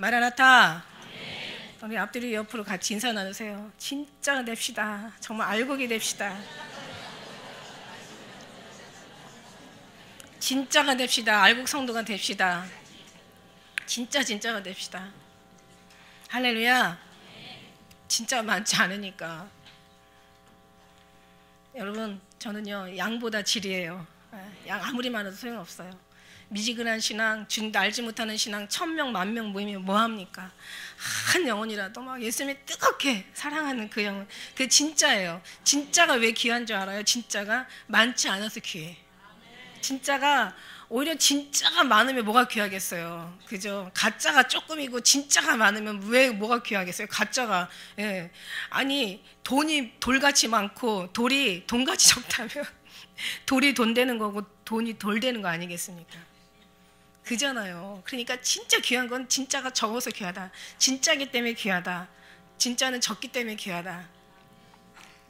마라나타. 우리 앞뒤로 옆으로 같이 인사 나누세요. 진짜가 됩시다. 정말 알곡이 됩시다. 진짜가 됩시다. 알곡 성도가 됩시다. 진짜가 됩시다. 할렐루야. 진짜 많지 않으니까. 여러분, 저는요 양보다 질이에요. 양 아무리 많아도 소용없어요. 미지근한 신앙, 주님도 알지 못하는 신앙 1000명, 10,000명 모이면 뭐합니까? 한 영혼이라도 막 예수님이 뜨겁게 사랑하는 그 영혼, 그게 진짜예요. 진짜가 왜 귀한 줄 알아요? 진짜가 많지 않아서 귀해. 진짜가 오히려 진짜가 많으면 뭐가 귀하겠어요. 그죠? 가짜가 조금이고 진짜가 많으면 왜 뭐가 귀하겠어요? 가짜가. 예. 아니 돈이 돌같이 많고 돌이 돈같이 적다면 돌이 돈 되는 거고 돈이 돌 되는 거 아니겠습니까? 그잖아요. 그러니까 진짜 귀한 건 진짜가 적어서 귀하다. 진짜기 때문에 귀하다. 진짜는 적기 때문에 귀하다.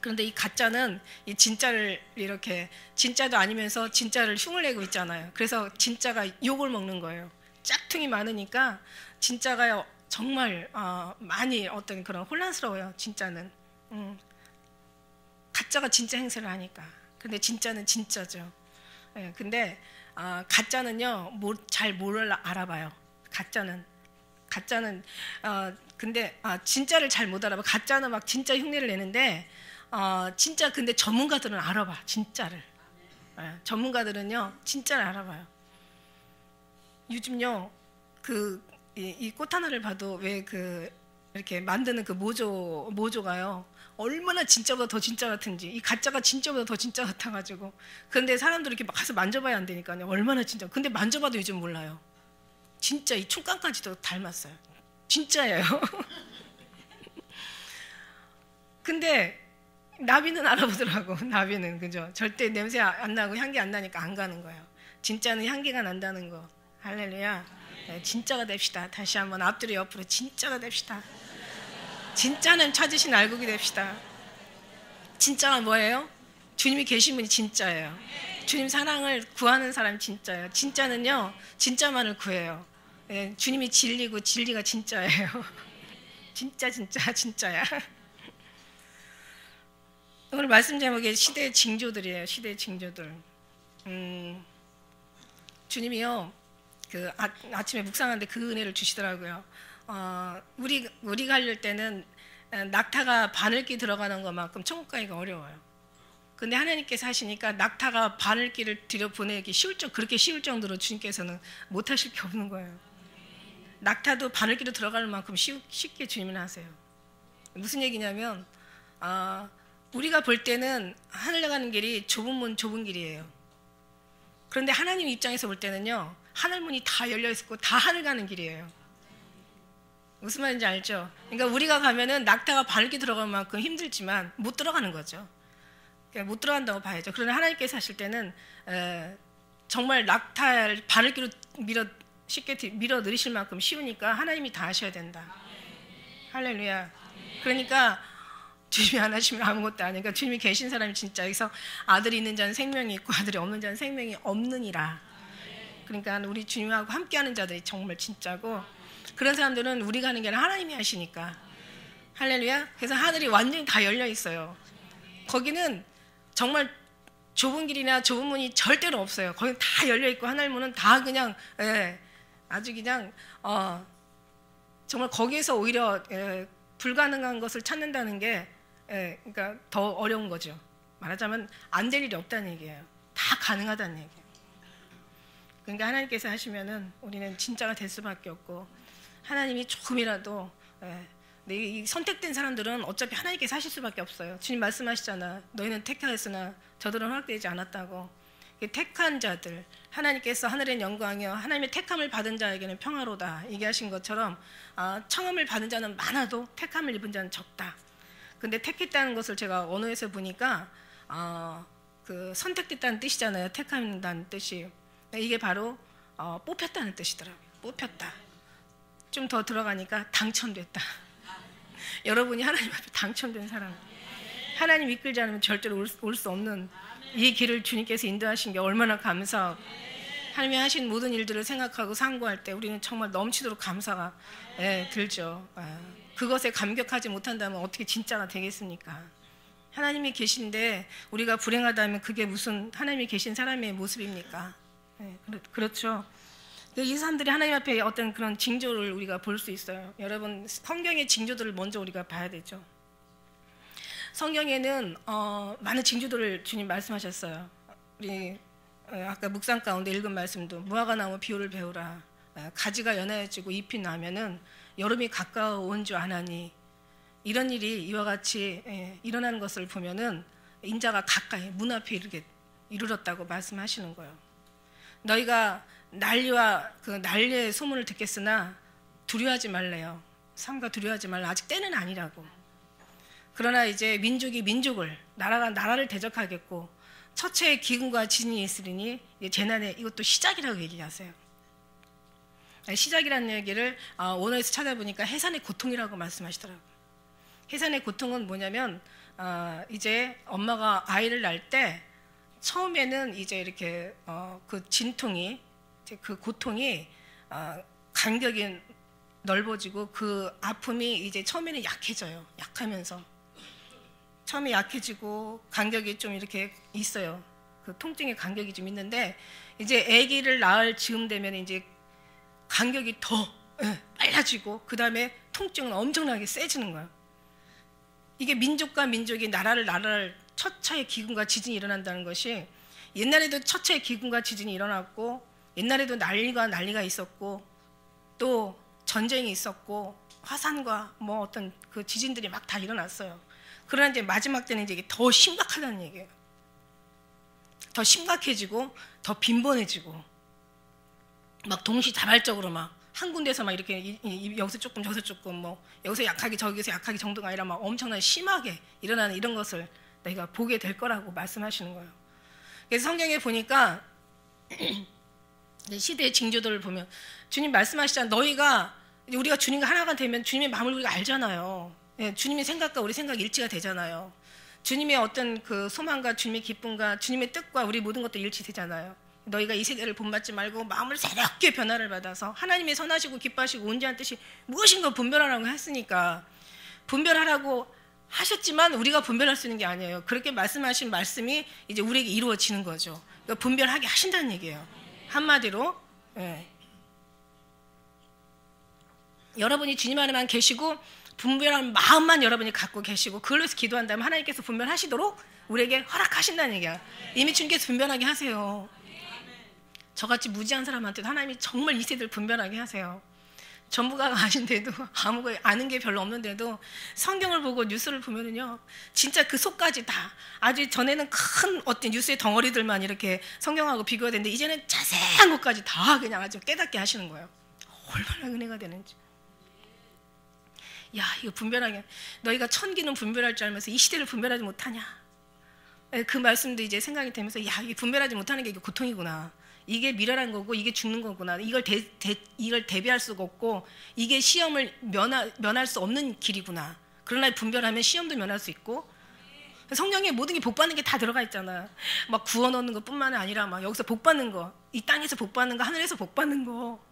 그런데 이 가짜는 이 진짜를 이렇게 진짜도 아니면서 진짜를 흉을 내고 있잖아요. 그래서 진짜가 욕을 먹는 거예요. 짝퉁이 많으니까 진짜가 정말 많이 어떤 그런 혼란스러워요. 진짜는. 가짜가 진짜 행세를 하니까. 근데 진짜는 진짜죠. 예, 근데 가짜는요 잘 뭘 알아봐요. 가짜는 근데 진짜를 잘 못 알아봐. 가짜는 막 진짜 흉내를 내는데 진짜 근데 전문가들은 알아봐. 진짜를. 예, 전문가들은요 진짜를 알아봐요. 요즘요 이 꽃 하나를 봐도 왜 이렇게 만드는 그 모조가요 얼마나 진짜보다 더 진짜 같은지, 이 가짜가 진짜보다 더 진짜 같아가지고. 그런데 사람들이 이렇게 가서 만져봐야 안 되니까요. 얼마나 진짜. 근데 만져봐도 요즘 몰라요. 진짜 이 촉감까지도 닮았어요. 진짜예요. 근데 나비는 알아보더라고. 나비는 그죠? 절대 냄새 안 나고 향기 안 나니까 안 가는 거예요. 진짜는 향기가 난다는 거. 할렐루야. 네, 진짜가 됩시다. 다시 한번 앞뒤로 옆으로 진짜가 됩시다. 진짜는 찾으신 알곡이 됩시다. 진짜가 뭐예요? 주님이 계신 분이 진짜예요. 주님 사랑을 구하는 사람이 진짜예요. 진짜는요 진짜만을 구해요. 예, 주님이 진리고 진리가 진짜예요. 진짜야. 오늘 말씀 제목이 시대의 징조들이에요. 시대의 징조들. 주님이요 아침에 묵상하는데 그 은혜를 주시더라고요. 우리가 하려을 때는 낙타가 바늘기 들어가는 것만큼 천국 가기가 어려워요. 근데 하나님께서 하시니까 낙타가 바늘기를 들여보내기 그렇게 쉬울 정도로 주님께서는 못하실 게 없는 거예요. 낙타도 바늘기로 들어갈 만큼 쉽게 주님은 하세요. 무슨 얘기냐면 우리가 볼 때는 하늘 나가는 길이 좁은 문 좁은 길이에요. 그런데 하나님 입장에서 볼 때는요 하늘문이 다 열려 있고 다 하늘 가는 길이에요. 무슨 말인지 알죠? 그러니까 우리가 가면은 낙타가 바늘기 들어갈 만큼 힘들지만 못 들어가는 거죠. 그러니까 못 들어간다고 봐야죠. 그러나 하나님께서 하실 때는 정말 낙타를 바늘기로 쉽게 밀어 내리실 만큼 쉬우니까 하나님이 다 하셔야 된다. 할렐루야. 그러니까 주님이 안 하시면 아무것도 아니니까 주님이 계신 사람이 진짜. 여기서 아들이 있는 자는 생명이 있고 아들이 없는 자는 생명이 없느니라. 그러니까 우리 주님하고 함께하는 자들이 정말 진짜고, 그런 사람들은 우리가 하는 게 아니라 하나님이 하시니까. 할렐루야. 그래서 하늘이 완전히 다 열려 있어요. 거기는 정말 좁은 길이나 좁은 문이 절대로 없어요. 거기는 다 열려 있고 하늘문은 다 그냥 아주 그냥 정말 거기에서 오히려 불가능한 것을 찾는다는 게 그러니까 더 어려운 거죠. 말하자면 안 될 일이 없다는 얘기예요. 다 가능하다는 얘기예요. 그러니까 하나님께서 하시면은 우리는 진짜가 될 수밖에 없고, 하나님이 조금이라도 이 선택된 사람들은 어차피 하나님께서 하실 수밖에 없어요. 주님 말씀하시잖아. 너희는 택하였으나 저들은 허락되지 않았다고. 택한 자들, 하나님께서 하늘의 영광이여 하나님의 택함을 받은 자에게는 평화로다 얘기하신 것처럼 청함을 받은 자는 많아도 택함을 입은 자는 적다. 근데 택했다는 것을 제가 언어에서 보니까 그 선택됐다는 뜻이잖아요. 택한다는 뜻이. 이게 바로 뽑혔다는 뜻이더라고요. 뽑혔다. 좀 더 들어가니까 당첨됐다. 여러분이 하나님 앞에 당첨된 사람. 하나님 이끌지 않으면 절대로 올 수 없는 이 길을 주님께서 인도하신 게 얼마나 감사하고. 하나님이 하신 모든 일들을 생각하고 상고할 때 우리는 정말 넘치도록 감사가 들죠. 그것에 감격하지 못한다면 어떻게 진짜가 되겠습니까? 하나님이 계신데 우리가 불행하다면 그게 무슨 하나님이 계신 사람의 모습입니까? 그렇죠. 이 사람들이 하나님 앞에 어떤 그런 징조를 우리가 볼 수 있어요. 여러분, 성경의 징조들을 먼저 우리가 봐야 되죠. 성경에는 많은 징조들을 주님 말씀하셨어요. 우리 아까 묵상 가운데 읽은 말씀도 무화과 나무 비율을 배우라. 가지가 연하여지고 잎이 나면은 여름이 가까워온 줄 아나니, 이런 일이 이와 같이 일어나는 것을 보면은 인자가 가까이 문 앞에 이르렀다고 말씀하시는 거예요. 너희가 난리와 그 난리의 소문을 듣겠으나 두려워하지 말래요. 삼가 두려워하지 말라. 아직 때는 아니라고. 그러나 이제 민족이 민족을, 나라가 나라를 대적하겠고 처체의 기근과 지진이 있으리니 재난의 이것도 시작이라고 얘기하세요. 시작이라는 얘기를 원어에서 찾아보니까 해산의 고통이라고 말씀하시더라고요. 해산의 고통은 뭐냐면 이제 엄마가 아이를 낳을 때 처음에는 이제 이렇게 그 진통이, 그 고통이 간격이 넓어지고 그 아픔이 이제 처음에는 약해져요. 약하면서 처음에 약해지고 간격이 좀 이렇게 있어요. 그 통증의 간격이 좀 있는데 이제 아기를 낳을 즈음 되면 이제 간격이 더 빨라지고 그 다음에 통증은 엄청나게 세지는 거예요. 이게 민족과 민족이 나라를 처차의 기근과 지진이 일어난다는 것이, 옛날에도 처차의 기근과 지진이 일어났고 옛날에도 난리가 있었고 또 전쟁이 있었고 화산과 뭐 어떤 그 지진들이 막 다 일어났어요. 그러나 이제 마지막 때는 이제 이게 더 심각하다는 얘기예요. 더 심각해지고 더 빈번해지고 막 동시다발적으로 막 한 군데서 막 이렇게 여기서 조금 저기서 조금 뭐 여기서 약하게 저기서 약하게 정도가 아니라 막 엄청나게 심하게 일어나는 이런 것을 내가 보게 될 거라고 말씀하시는 거예요. 그래서 성경에 보니까 시대의 징조들을 보면 주님 말씀하시잖아요. 너희가, 우리가 주님과 하나가 되면 주님의 마음을 우리가 알잖아요. 주님의 생각과 우리 생각이 일치가 되잖아요. 주님의 어떤 그 소망과 주님의 기쁨과 주님의 뜻과 우리 모든 것도 일치되잖아요. 너희가 이 세대를 본받지 말고 마음을 새롭게 변화를 받아서 하나님의 선하시고 기뻐하시고 온전한 뜻이 무엇인가 분별하라고 했으니까, 분별하라고 하셨지만 우리가 분별할 수 있는 게 아니에요. 그렇게 말씀하신 말씀이 이제 우리에게 이루어지는 거죠. 그러니까 분별하게 하신다는 얘기예요. 한마디로 여러분이 주님 안에만 계시고 분별한 마음만 여러분이 갖고 계시고 그걸로 해서 기도한다면 하나님께서 분별하시도록 우리에게 허락하신다는 얘기야. 이미 주님께서 분별하게 하세요. 저같이 무지한 사람한테도 하나님이 정말 이 세대를 분별하게 하세요. 전부가가 아닌데도 아는 게 별로 없는데도 성경을 보고 뉴스를 보면은요, 진짜 그 속까지 다, 아주 전에는 큰 어떤 뉴스의 덩어리들만 이렇게 성경하고 비교가 되는데 이제는 자세한 것까지 다 그냥 아주 깨닫게 하시는 거예요. 얼마나 은혜가 되는지. 야, 이거 분별하게, 너희가 천기는 분별할 줄 알면서 이 시대를 분별하지 못하냐. 그 말씀도 이제 생각이 되면서, 야, 이게 분별하지 못하는 게 이게 고통이구나. 이게 미련한 거고 이게 죽는 거구나. 이걸 대비할 수가 없고 이게 시험을 면할 수 없는 길이구나. 그러나 분별하면 시험도 면할 수 있고, 성경에 모든 게 복 받는 게 다 들어가 있잖아. 막 구원 얻는 것뿐만 아니라 막 여기서 복 받는 거, 이 땅에서 복 받는 거, 하늘에서 복 받는 거,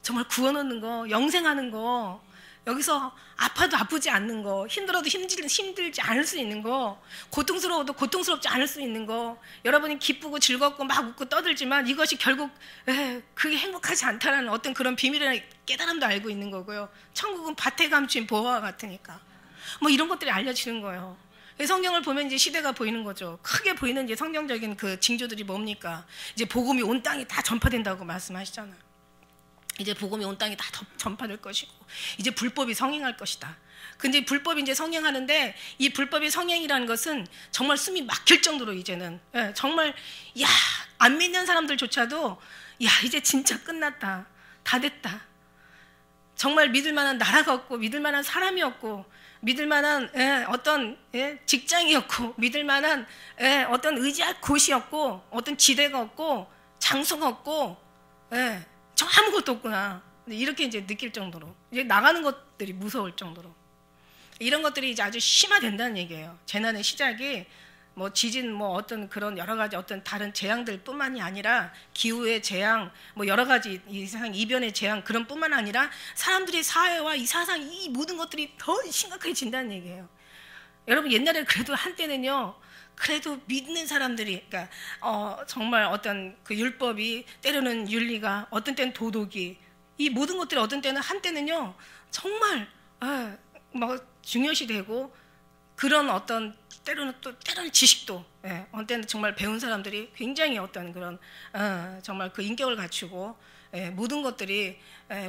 정말 구원 얻는 거, 영생하는 거, 여기서 아파도 아프지 않는 거, 힘들어도 힘들지 않을 수 있는 거, 고통스러워도 고통스럽지 않을 수 있는 거, 여러분이 기쁘고 즐겁고 막 웃고 떠들지만 이것이 결국 그게 행복하지 않다는 어떤 그런 비밀의 깨달음도 알고 있는 거고요. 천국은 밭에 감춘 보화와 같으니까 뭐 이런 것들이 알려지는 거예요. 성경을 보면 이제 시대가 보이는 거죠. 크게 보이는 이제 성경적인 그 징조들이 뭡니까? 이제 복음이 온 땅에 다 전파된다고 말씀하시잖아요. 이제 복음이 온 땅에 다 전파될 것이고 이제 불법이 성행할 것이다. 근데 불법이 이제 성행하는데 이 불법이 성행이라는 것은 정말 숨이 막힐 정도로 이제는 정말 안 믿는 사람들조차도 이제 진짜 끝났다. 다 됐다. 정말 믿을 만한 나라가 없고 믿을 만한 사람이 없고 믿을 만한 어떤 직장이 없고 믿을 만한 어떤 의지할 곳이 없고 어떤 지대가 없고 장소가 없고 저 아무것도 없구나. 이렇게 이제 느낄 정도로 이제 나가는 것들이 무서울 정도로 이런 것들이 이제 아주 심화된다는 얘기예요. 재난의 시작이 뭐 지진, 뭐 어떤 그런 여러 가지 어떤 다른 재앙들뿐만이 아니라 기후의 재앙, 뭐 여러 가지 이 세상 이변의 재앙 그런 뿐만 아니라 사람들의 사회와 이 사상 이 모든 것들이 더 심각해진다는 얘기예요. 여러분 옛날에 그래도 한때는요. 그래도 믿는 사람들이, 그러니까 정말 어떤 그 율법이 때로는 윤리가, 어떤 때는 도덕이, 이 모든 것들이 어떤 때는 한때는요 정말 막 중요시되고 그런 어떤 때로는 지식도, 어떤 때는 정말 배운 사람들이 굉장히 어떤 그런 정말 그 인격을 갖추고 모든 것들이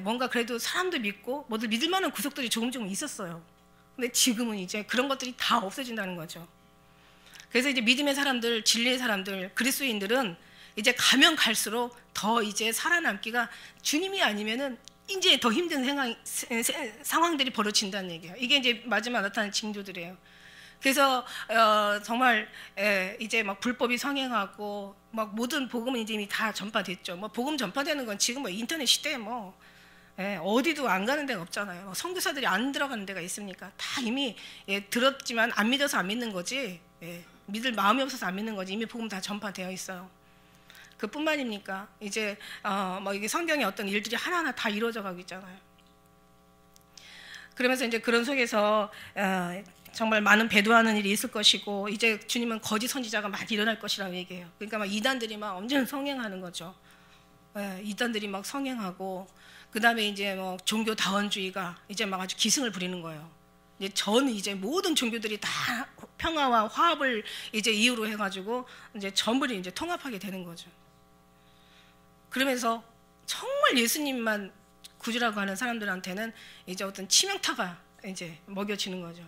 뭔가 그래도 사람도 믿고 뭐들 믿을 만한 구석들이 조금 있었어요. 근데 지금은 이제 그런 것들이 다 없어진다는 거죠. 그래서 이제 믿음의 사람들, 진리의 사람들, 그리스도인들은 이제 가면 갈수록 더 이제 살아남기가 주님이 아니면은 이제 더 힘든 상황들이 벌어진다는 얘기예요. 이게 이제 마지막 나타나는 징조들이에요. 그래서 정말 이제 막 불법이 성행하고 막 모든 복음은 이제 이미 다 전파됐죠. 뭐 복음 전파되는 건 지금 뭐 인터넷 시대에 뭐 어디도 안 가는 데가 없잖아요. 선교사들이 안 들어가는 데가 있습니까? 다 이미 들었지만 안 믿어서 안 믿는 거지. 믿을 마음이 없어서 안 믿는 거지. 이미 복음 다 전파되어 있어요. 그뿐만입니까? 이제 뭐 이게 성경의 어떤 일들이 하나하나 다 이루어져 가고 있잖아요. 그러면서 이제 그런 속에서 정말 많은 배도하는 일이 있을 것이고 이제 주님은 거짓 선지자가 많이 일어날 것이라고 얘기해요. 그러니까 막 이단들이 막 엄청 성행하는 거죠. 이단들이 막 성행하고 그 다음에 이제 뭐 종교 다원주의가 이제 막 아주 기승을 부리는 거예요. 이제 모든 종교들이 다 평화와 화합을 이제 이유로 해가지고 이제 전부 이제 통합하게 되는 거죠. 그러면서 정말 예수님만 구주라고 하는 사람들한테는 이제 어떤 치명타가 이제 먹여지는 거죠.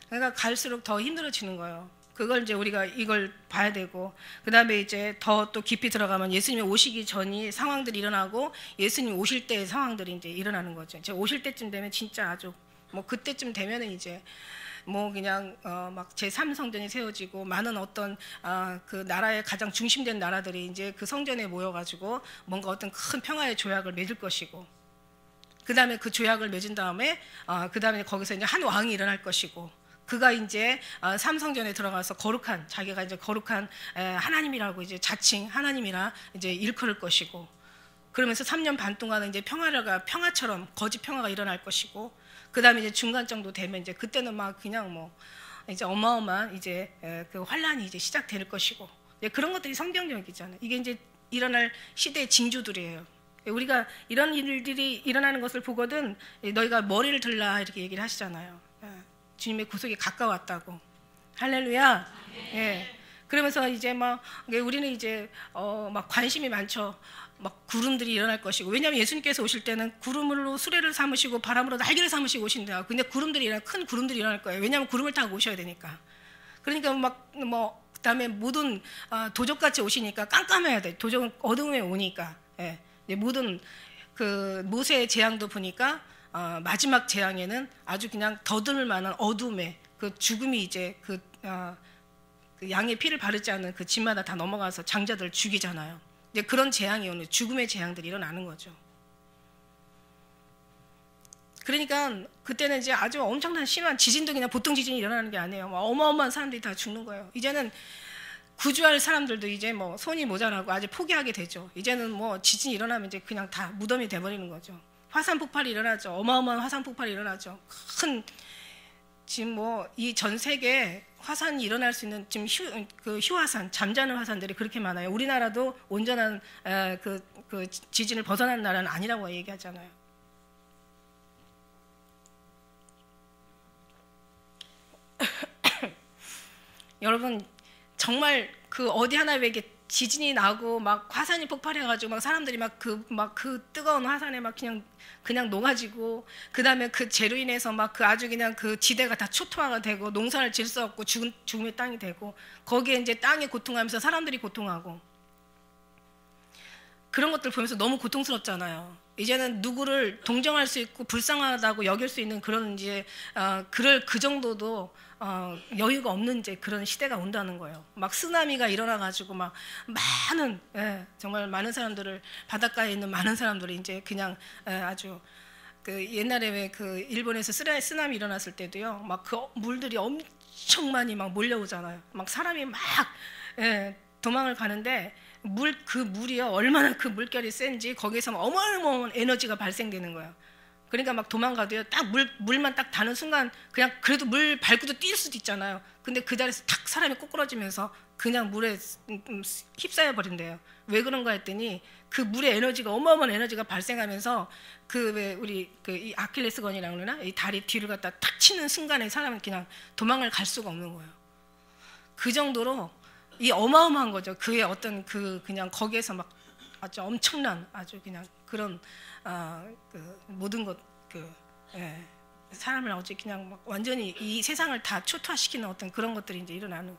그러니까 갈수록 더 힘들어지는 거예요. 그걸 이제 우리가 이걸 봐야 되고, 그 다음에 이제 더 또 깊이 들어가면 예수님이 오시기 전이 상황들이 일어나고 예수님 오실 때의 상황들이 이제 일어나는 거죠. 이제 오실 때쯤 되면 진짜 아주 뭐 그때쯤 되면은 이제 뭐 그냥 막 제3성전이 세워지고 많은 어떤 그 나라의 가장 중심된 나라들이 이제 그 성전에 모여가지고 뭔가 어떤 큰 평화의 조약을 맺을 것이고, 그 다음에 그 조약을 맺은 다음에 그 다음에 거기서 이제 한 왕이 일어날 것이고, 그가 이제 삼성전에 들어가서 자기가 이제 거룩한 하나님이라고 이제 자칭 하나님이라 이제 일컬을 것이고, 그러면서 3년 반 동안은 이제 평화처럼 거짓 평화가 일어날 것이고, 그 다음에 이제 중간 정도 되면 이제 그때는 막 그냥 뭐 이제 어마어마한 이제 그 환란이 이제 시작될 것이고, 그런 것들이 성경적이잖아요. 이게 이제 일어날 시대의 징조들이에요. 우리가 이런 일들이 일어나는 것을 보거든 너희가 머리를 들라 이렇게 얘기를 하시잖아요. 주님의 구속이 가까웠다고. 할렐루야. 예. 그러면서 이제 막 우리는 이제 막 관심이 많죠. 막 구름들이 일어날 것이고, 왜냐하면 예수님께서 오실 때는 구름으로 수레를 삼으시고 바람으로 날개를 삼으시고 오신다. 근데 큰 구름들이 일어날 거예요. 왜냐하면 구름을 타고 오셔야 되니까. 그러니까 막 뭐 그다음에 모든 도적같이 오시니까 깜깜해야 돼. 도적은 어둠에 오니까. 예. 모든 그 모세의 재앙도 보니까 마지막 재앙에는 아주 그냥 더듬을 만한 어둠에 그 죽음이 이제 그 양의 피를 바르지 않는 그 집마다 다 넘어가서 장자들 죽이잖아요. 이제 그런 재앙이 오는 죽음의 재앙들이 일어나는 거죠. 그러니까 그때는 이제 아주 엄청난 심한 지진도 그냥 보통 지진이 일어나는 게 아니에요. 어마어마한 사람들이 다 죽는 거예요. 이제는 구주할 사람들도 이제 뭐 손이 모자라고 아주 포기하게 되죠. 이제는 뭐 지진이 일어나면 이제 그냥 다 무덤이 돼버리는 거죠. 화산 폭발이 일어나죠. 어마어마한 화산 폭발이 일어나죠. 지금 뭐 이 전 세계 화산이 일어날 수 있는 지금 휴화산, 잠자는 화산들이 그렇게 많아요. 우리나라도 온전한 그 지진을 벗어난 나라는 아니라고 얘기하잖아요. 여러분 정말 그 어디 하나 왜 이렇게 지진이 나고 막 화산이 폭발해가지고 막 사람들이 막 그 뜨거운 화산에 막 그냥 녹아지고, 그 다음에 그 재로 인해서 막 그 아주 그냥 그 지대가 다 초토화가 되고 농사를 질 수 없고 죽음의 땅이 되고, 거기에 이제 땅이 고통하면서 사람들이 고통하고, 그런 것들 보면서 너무 고통스럽잖아요. 이제는 누구를 동정할 수 있고 불쌍하다고 여길 수 있는 그런 이제 그 정도도 여유가 없는 이제 그런 시대가 온다는 거예요. 막 쓰나미가 일어나가지고 막 정말 많은 사람들을, 바닷가에 있는 많은 사람들이 이제 그냥 아주 그 옛날에 왜 그 일본에서 쓰나미 일어났을 때도요, 막 그 물들이 엄청 많이 막 몰려오잖아요. 막 사람이 막 도망을 가는데 그 물이요 얼마나 그 물결이 센지 거기에서 어마어마한 에너지가 발생되는 거예요. 그러니까 막 도망가도요 딱 물만 딱 닿는 순간 그냥 그래도 물 밟고도 뛸 수도 있잖아요. 근데 그 자리에서 탁 사람이 꼬꾸라지면서 그냥 물에 휩싸여 버린대요. 왜 그런가 했더니 그 물의 에너지가 어마어마한 에너지가 발생하면서 그 왜 우리 그 이 아킬레스건이라고 그러나 이 다리 뒤를 갖다 탁 치는 순간에 사람은 그냥 도망을 갈 수가 없는 거예요. 그 정도로 이 어마어마한 거죠. 그의 어떤 그냥 거기에서 막 아주 엄청난 아주 그냥 그런 그 모든 것 사람을 어제 그냥 막 완전히 이 세상을 다 초토화시키는 어떤 그런 것들이 이제 일어나는.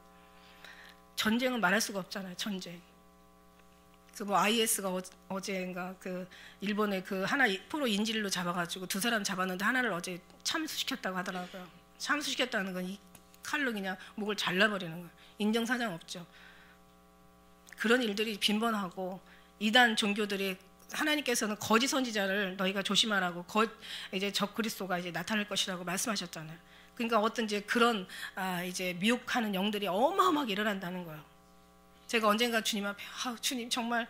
전쟁은 말할 수가 없잖아요. 전쟁. 그 뭐 IS가 어제인가 그 일본의 그 하나 포로 인질로 잡아가지고 2사람 잡았는데 하나를 어제 참수시켰다고 하더라고요. 참수시켰다는 건 이 칼로 그냥 목을 잘라버리는 거예요. 인정사정 없죠. 그런 일들이 빈번하고 이단 종교들이 하나님께서는 거짓 선지자를 너희가 조심하라고 이제 적그리스도가 이제 나타날 것이라고 말씀하셨잖아요. 그러니까 어떤 이제 그런 이제 미혹하는 영들이 어마어마하게 일어난다는 거예요. 제가 언젠가 주님 앞에 주님 정말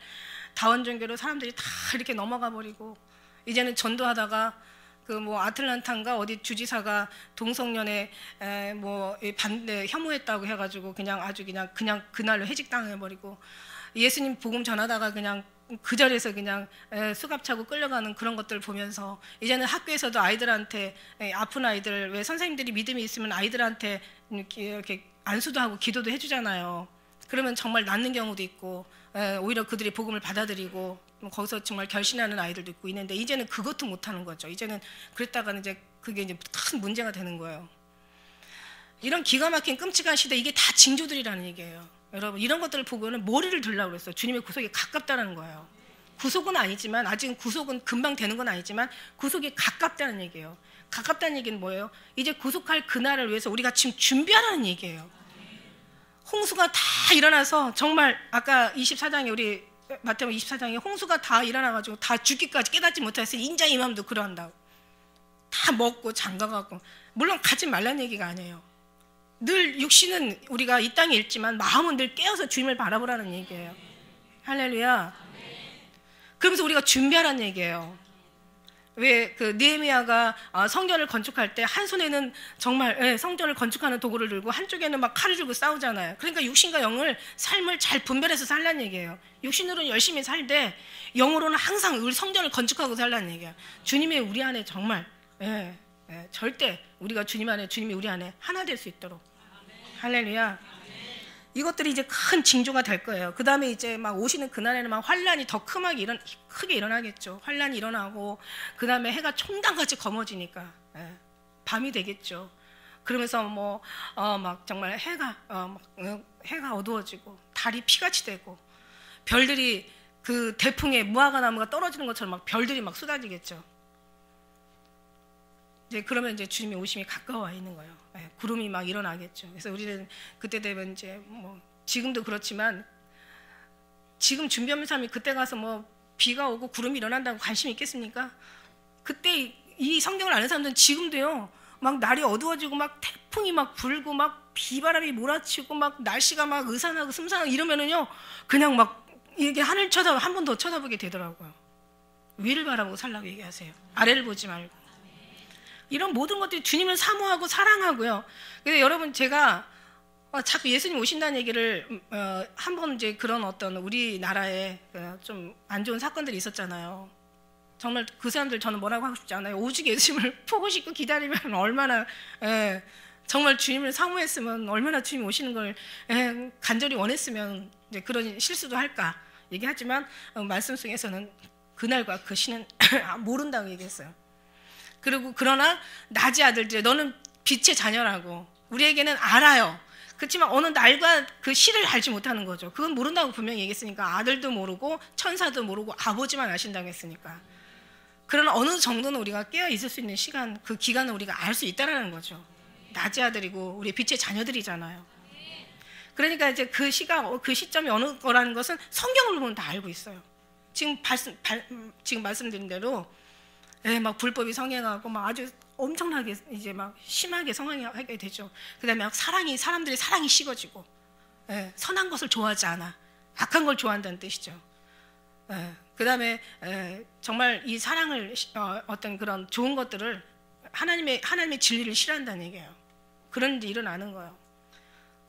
다원 종교로 사람들이 다 이렇게 넘어가 버리고 이제는 전도하다가 그 뭐 아틀란타인가 어디 주지사가 동성연애 뭐 반대 혐오했다고 해가지고 그냥 아주 그냥 그날로 해직당해 버리고 예수님 복음 전하다가 그냥 그 자리에서 그냥 수갑차고 끌려가는 그런 것들을 보면서 이제는 학교에서도 아이들한테 아픈 아이들 왜 선생님들이 믿음이 있으면 아이들한테 이렇게 안수도 하고 기도도 해주잖아요. 그러면 정말 낫는 경우도 있고 오히려 그들이 복음을 받아들이고 거기서 정말 결신하는 아이들도 있고 있는데 이제는 그것도 못하는 거죠. 이제는 그랬다가는 이제 그게 이제 큰 문제가 되는 거예요. 이런 기가 막힌 끔찍한 시대 이게 다 징조들이라는 얘기예요. 여러분 이런 것들을 보고는 머리를 들라고 그랬어요. 주님의 구속이 가깝다는 거예요. 구속은 아니지만 아직은 구속은 금방 되는 건 아니지만 구속이 가깝다는 얘기예요. 가깝다는 얘기는 뭐예요? 이제 구속할 그날을 위해서 우리가 지금 준비하라는 얘기예요. 홍수가 다 일어나서 정말 아까 24장에 우리 마태복음 24장에 홍수가 다 일어나가지고 다 죽기까지 깨닫지 못해서 인자 이맘도 그러한다고 다 먹고 장가가고 물론 가지 말라는 얘기가 아니에요. 늘 육신은 우리가 이 땅에 있지만 마음은 늘 깨어서 주님을 바라보라는 얘기예요. 할렐루야. 그러면서 우리가 준비하라는 얘기예요. 왜 그 느헤미야가 성전을 건축할 때 한 손에는 정말 성전을 건축하는 도구를 들고 한쪽에는 막 칼을 들고 싸우잖아요. 그러니까 육신과 영을 삶을 잘 분별해서 살라는 얘기예요. 육신으로는 열심히 살되 영으로는 항상 우리 성전을 건축하고 살라는 얘기예요. 주님이 우리 안에 정말 절대 우리가 주님 안에 주님이 우리 안에 하나 될 수 있도록. 할렐루야. 이것들이 이제 큰 징조가 될 거예요. 그 다음에 이제 막 오시는 그날에는 막 환란이 더 크게 일어나겠죠. 환란이 일어나고 그 다음에 해가 총당같이 검어지니까 밤이 되겠죠. 그러면서 막 정말 해가 어두워지고 달이 피같이 되고 별들이 그 대풍에 무화과 나무가 떨어지는 것처럼 막 별들이 막 쏟아지겠죠. 이제 그러면 이제 주님의 오심이 가까워 있는 거예요. 구름이 막 일어나겠죠. 그래서 우리는 그때 되면 이제 뭐 지금도 그렇지만 지금 준비하는 사람이 그때 가서 뭐 비가 오고 구름이 일어난다고 관심 있겠습니까? 그때 이 성경을 아는 사람들은 지금도요. 막 날이 어두워지고 막 태풍이 막 불고 막 비바람이 몰아치고 막 날씨가 막 으산하고 슴산하고 이러면은요. 그냥 막 이게 하늘 한 번 더 쳐다보게 되더라고요. 위를 바라보고 살라고 얘기하세요. 아래를 보지 말고. 이런 모든 것들이 주님을 사모하고 사랑하고요. 그래서 여러분 제가 자꾸 예수님 오신다는 얘기를 한번 이제 그런 어떤 우리나라에 좀 안 좋은 사건들이 있었잖아요. 정말 그 사람들 저는 뭐라고 하고 싶지 않아요. 오직 예수님을 보고 싶고 기다리면 얼마나 정말 주님을 사모했으면 얼마나 주님 오시는 걸 간절히 원했으면 이제 그런 실수도 할까 얘기하지만 말씀 속에서는 그날과 그 시는 모른다고 얘기했어요. 그리고 그러나 낮의 아들들이 너는 빛의 자녀라고 우리에게는 알아요. 그렇지만 어느 날과 그 시를 알지 못하는 거죠. 그건 모른다고 분명히 얘기했으니까 아들도 모르고 천사도 모르고 아버지만 아신다고 했으니까. 그러나 어느 정도는 우리가 깨어 있을 수 있는 시간, 그 기간을 우리가 알 수 있다라는 거죠. 낮의 아들이고 우리 빛의 자녀들이잖아요. 그러니까 이제 그 시점이 어느 거라는 것은 성경을 보면 다 알고 있어요. 지금 말씀드린 대로 예, 막 불법이 성행하고 막 아주 엄청나게 이제 막 심하게 성행하게 되죠. 그다음에 막 사람들이 사랑이 식어지고, 예, 선한 것을 좋아하지 않아. 악한 걸 좋아한다는 뜻이죠. 예, 그다음에 정말 이 사랑을 어떤 그런 좋은 것들을 하나님의 진리를 싫어한다는 얘기예요. 그런 일이 일어나는 거예요.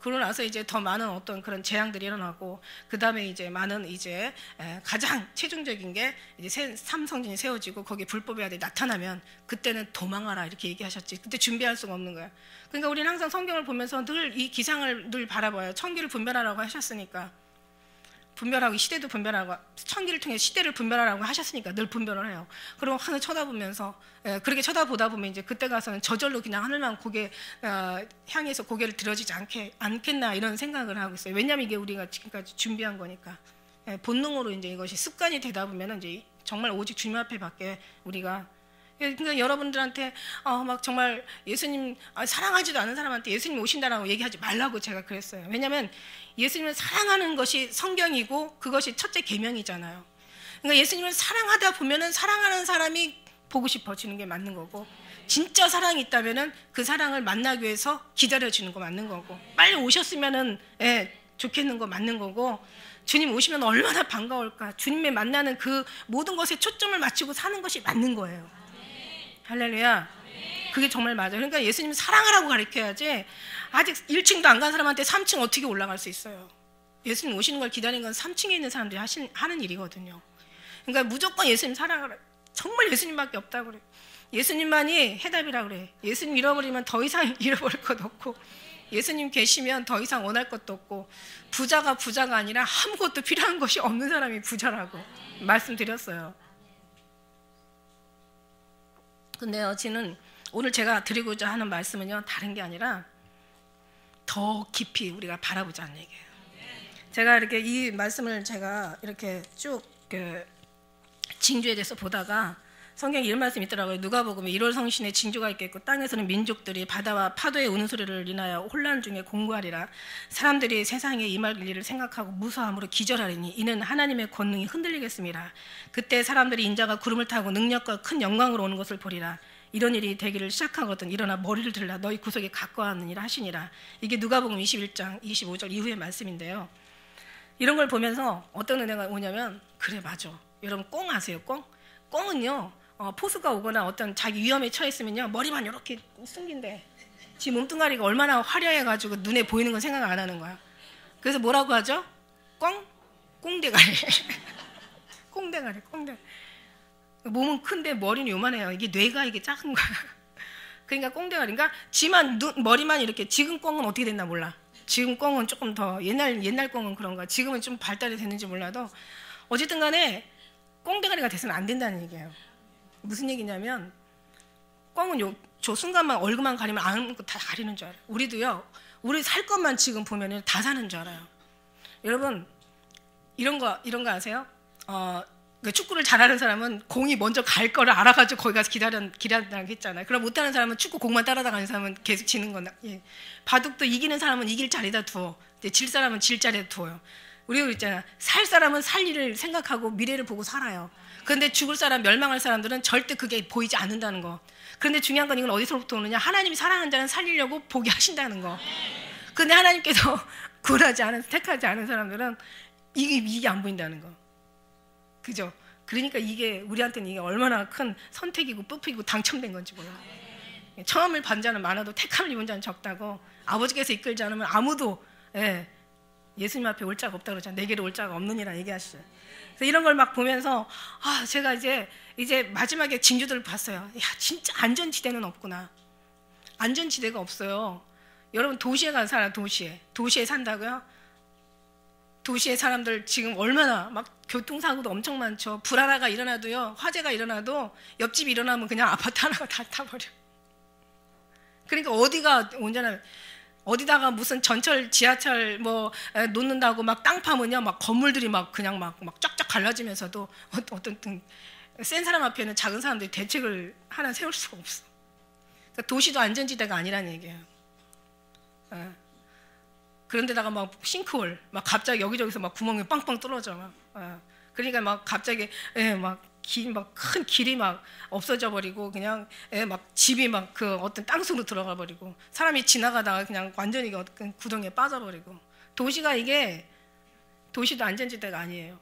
그러고 나서 이제 더 많은 어떤 그런 재앙들이 일어나고, 그 다음에 이제 많은 이제 가장 최종적인 게 이제 삼성진이 세워지고 거기에 불법의 아들이 나타나면 그때는 도망하라 이렇게 얘기하셨지. 그때 준비할 수가 없는 거야. 그러니까 우리는 항상 성경을 보면서 늘 이 기상을 늘 바라봐요. 천기를 분별하라고 하셨으니까. 분별하고 시대도 분별하고 천기를 통해 시대를 분별하라고 하셨으니까 늘 분별을 해요. 그리고 하늘 쳐다보면서 그렇게 쳐다보다 보면 이제 그때 가서는 저절로 그냥 하늘만 향해서 고개를 들어지지 않겠나 이런 생각을 하고 있어요. 왜냐하면 이게 우리가 지금까지 준비한 거니까. 본능으로 이제 이것이 습관이 되다 보면은 이제 정말 오직 주님 앞에밖에 우리가, 그러니까 여러분들한테 막 정말 예수님 사랑하지도 않은 사람한테 예수님 오신다라고 얘기하지 말라고 제가 그랬어요. 왜냐하면 예수님을 사랑하는 것이 성경이고 그것이 첫째 계명이잖아요. 그러니까 예수님을 사랑하다 보면은 사랑하는 사람이 보고 싶어지는 게 맞는 거고, 진짜 사랑이 있다면은 그 사랑을 만나기 위해서 기다려주는 거 맞는 거고, 빨리 오셨으면은 좋겠는 거 맞는 거고, 주님 오시면 얼마나 반가울까. 주님의 만나는 그 모든 것에 초점을 맞추고 사는 것이 맞는 거예요. 할렐루야. 그게 정말 맞아요. 그러니까 예수님 사랑하라고 가르쳐야지, 아직 1층도 안 간 사람한테 3층 어떻게 올라갈 수 있어요. 예수님 오시는 걸 기다리는 건 3층에 있는 사람들이 하는 일이거든요. 그러니까 무조건 예수님 사랑하라. 정말 예수님밖에 없다고 그래요. 예수님만이 해답이라고 그래. 예수님 잃어버리면 더 이상 잃어버릴 것 없고, 예수님 계시면 더 이상 원할 것도 없고, 부자가 아니라 아무것도 필요한 것이 없는 사람이 부자라고 말씀드렸어요. 근데요, 저는 오늘 제가 드리고자 하는 말씀은요, 다른 게 아니라 더 깊이 우리가 바라보자는 얘기예요. 제가 이렇게 이 말씀을 제가 이렇게 쭉 징조에 대해서 보다가 성경에 이런 말씀이 있더라고요. 누가복음에 1월 성신의 징조가 있겠고 땅에서는 민족들이 바다와 파도의 우는 소리를 인하여 혼란 중에 공고하리라. 사람들이 세상에 임할 일을 생각하고 무서함으로 기절하리니 이는 하나님의 권능이 흔들리겠습니다. 그때 사람들이 인자가 구름을 타고 능력과 큰 영광으로 오는 것을 보리라. 이런 일이 되기를 시작하거든 일어나 머리를 들라 너희 구석에 가까워하느니라 하시니라. 이게 누가복음 21장 25절 이후의 말씀인데요. 이런 걸 보면서 어떤 은혜가 오냐면, 그래 맞아. 여러분 꽁 아세요? 꽁은요 포수가 오거나 어떤 자기 위험에 처했으면요 머리만 이렇게 숨긴대. 지 몸뚱아리가 얼마나 화려해가지고 눈에 보이는 건 생각 안 하는 거야. 그래서 뭐라고 하죠? 꽁대가리. 꽁대가리. 몸은 큰데 머리는 요만해요. 이게 뇌가 이게 작은 거야. 그러니까 꽁대가리. 그러니까 지만 머리만 이렇게. 지금 꽁은 어떻게 됐나 몰라. 지금 꽁은 조금 더 옛날 꽁은 그런 거야. 지금은 좀 발달이 됐는지 몰라도 어쨌든 간에 꽁대가리가 돼서는 안 된다는 얘기예요. 무슨 얘기냐면, 꽁은 저 순간만 얼굴만 가리면 아무것도 다 가리는 줄 알아요. 우리도요, 우리 살 것만 지금 보면 다 사는 줄 알아요. 여러분 이런 거 아세요? 축구를 잘하는 사람은 공이 먼저 갈 거를 알아가지고 거기 가서 기다린다고 했잖아요. 그럼 못하는 사람은 축구 공만 따라다가는 사람은 계속 지는 거나. 예. 바둑도 이기는 사람은 이길 자리에다 두어, 질 사람은 질 자리에다 두어요. 우리가 그랬잖아. 살 사람은 살 일을 생각하고 미래를 보고 살아요. 그런데 죽을 사람, 멸망할 사람들은 절대 그게 보이지 않는다는 거. 그런데 중요한 건 이건 어디서부터 오느냐? 하나님이 사랑하는 자는 살리려고 보게 하신다는 거. 그런데 하나님께서 택하지 않은 사람들은 이게 안 보인다는 거. 그죠? 그러니까 이게 우리한테는 이게 얼마나 큰 선택이고 뽑히고 당첨된 건지 몰라요. 처음을 반 자는 많아도 택함을 입은 자는 적다고. 아버지께서 이끌지 않으면 아무도 예수님 앞에 올 자가 없다 그러잖아요. 내게로 올 자가 없느니라 얘기하시죠. 그래서 이런 걸 막 보면서 제가 이제 마지막에 징조들을 봤어요. 야, 진짜 안전지대는 없구나. 안전지대가 없어요. 여러분 도시에 간 사람, 도시에 산다고요? 도시의 사람들 지금 얼마나 막 교통사고도 엄청 많죠. 불 하나가 일어나도요, 화재가 일어나도 옆집이 일어나면 그냥 아파트 하나가 다 타버려. 그러니까 어디가 온전한, 어디다가 무슨 전철, 지하철 놓는다고 막 땅 파면요, 막 건물들이 막 그냥 막 쫙쫙 갈라지면서도 어떤 센 사람 앞에는 작은 사람들이 대책을 하나 세울 수가 없어. 그러니까 도시도 안전지대가 아니라는 얘기예요. 그런데다가 막 싱크홀, 막 갑자기 여기저기서 막 구멍이 빵빵 뚫어져. 그러니까 막 갑자기 막 큰 길이 막 없어져 버리고 그냥 막 집이 막 그 어떤 땅속으로 들어가 버리고 사람이 지나가다가 그냥 완전히 어떤 구덩이에 빠져버리고 도시도 안전지대가 아니에요.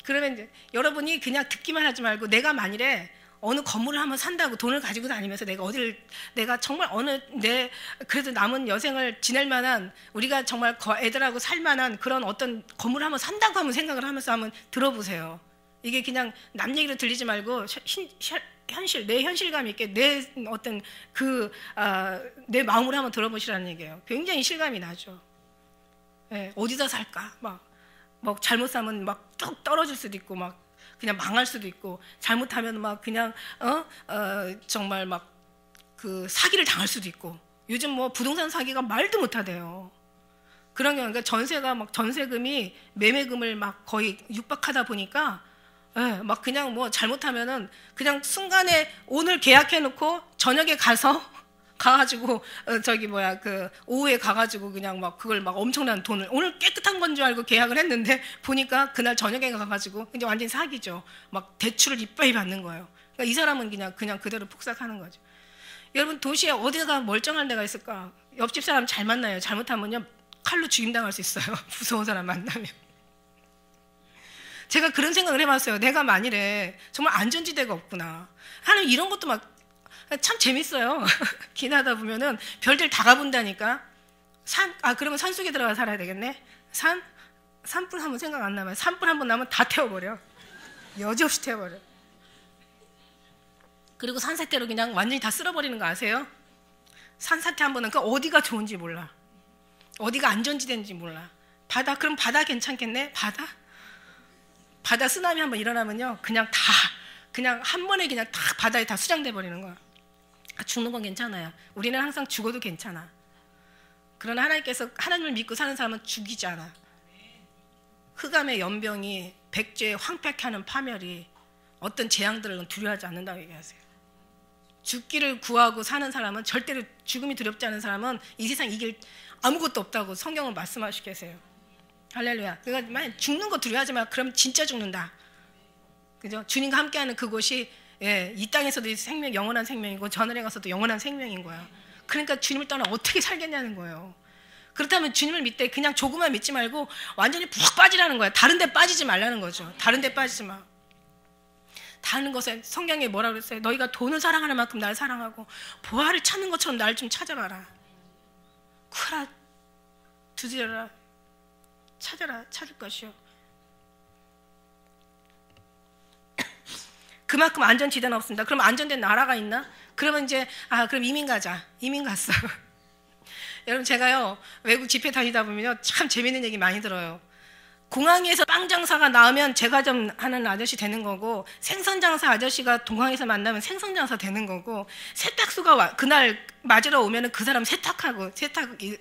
그러면 이제 여러분이 그냥 듣기만 하지 말고 내가 만일에 어느 건물을 한번 산다고 돈을 가지고 다니면서 내가 정말 그래도 남은 여생을 지낼 만한 우리가 정말 애들하고 살 만한 그런 어떤 건물을 한번 산다고 한번 생각을 하면서 한번 들어보세요. 이게 그냥 남 얘기로 들리지 말고 내 현실감 있게 내 어떤 내 마음으로 한번 들어보시라는 얘기예요. 굉장히 실감이 나죠. 예, 어디다 살까? 막 잘못 사면 막 뚝 떨어질 수도 있고 막 그냥 망할 수도 있고 잘못하면 막 그냥 정말 막 그 사기를 당할 수도 있고 요즘 뭐 부동산 사기가 말도 못하대요. 그런 경우 그러니까 전세금이 매매금을 막 거의 육박하다 보니까 막 그냥 뭐 잘못하면은 그냥 순간에 오늘 계약해놓고 저녁에 가가지고 오후에 가가지고 그냥 막 그걸 막 엄청난 돈을 오늘 깨끗한 건 줄 알고 계약을 했는데 보니까 그날 저녁에 가가지고 이제 완전히 사기죠. 막 대출을 이빠이 받는 거예요. 그러니까 이 사람은 그냥 그대로 폭삭하는 거죠. 여러분 도시에 어디가 멀쩡한 데가 있을까? 옆집 사람 잘 만나요. 잘못하면요 칼로 죽임당할 수 있어요. 무서운 사람 만나면. 제가 그런 생각을 해봤어요. 내가 만일에 정말 안전지대가 없구나. 하는 이런 것도 막 참 재밌어요. 기나다 보면은 별들 다 가본다니까. 그러면 산속에 들어가 살아야 되겠네. 산불 한번 생각 안 나면 산불 한번 나면 다 태워버려. 여지없이 태워버려. 그리고 산사태로 그냥 완전히 다 쓸어버리는 거 아세요? 산사태 한 번은 어디가 좋은지 몰라. 어디가 안전지대인지 몰라. 그럼 바다 괜찮겠네? 바다 쓰나미 한번 일어나면요 그냥 한 번에 그냥 다 바다에 다 수장돼 버리는 거야. 죽는 건 괜찮아요. 우리는 항상 죽어도 괜찮아. 그러나 하나님께서 하나님을 믿고 사는 사람은 죽이지 않아. 흑암의 연병이 백제의 황폐케 하는 파멸이 어떤 재앙들을 두려워하지 않는다고 얘기하세요. 죽기를 구하고 사는 사람은 절대로 죽음이 두렵지 않은 사람은 이 세상 이길 아무것도 없다고 성경은 말씀하시고 계세요. 할렐루야. 그러니까 만약 죽는 거 두려워하지 마. 그럼 진짜 죽는다. 그죠? 주님과 함께하는 그곳이 이 땅에서도 영원한 생명이고 저하늘에 가서도 영원한 생명인 거야. 그러니까 주님을 떠나 어떻게 살겠냐는 거예요. 그렇다면 주님을 믿되 그냥 조금만 믿지 말고 완전히 푹 빠지라는 거야. 다른 데 빠지지 말라는 거죠. 다른 데 빠지지 마. 다른 것에 성경에 뭐라고 그랬어요? 너희가 돈을 사랑하는 만큼 날 사랑하고 보화를 찾는 것처럼 날 좀 찾아봐라. 구하라, 두드려라, 찾아라, 찾을 것이요. 그만큼 안전지대는 없습니다. 그럼 안전된 나라가 있나? 그러면 이제 그럼 이민 가자. 이민 갔어. 여러분 제가요 외국 집회 다니다 보면요 참 재밌는 얘기 많이 들어요. 공항에서 빵 장사가 나오면 제가 좀 하는 아저씨 되는 거고 생선 장사 아저씨가 공항에서 만나면 생선 장사 되는 거고 세탁소가 그날 맞으러 오면은 그 사람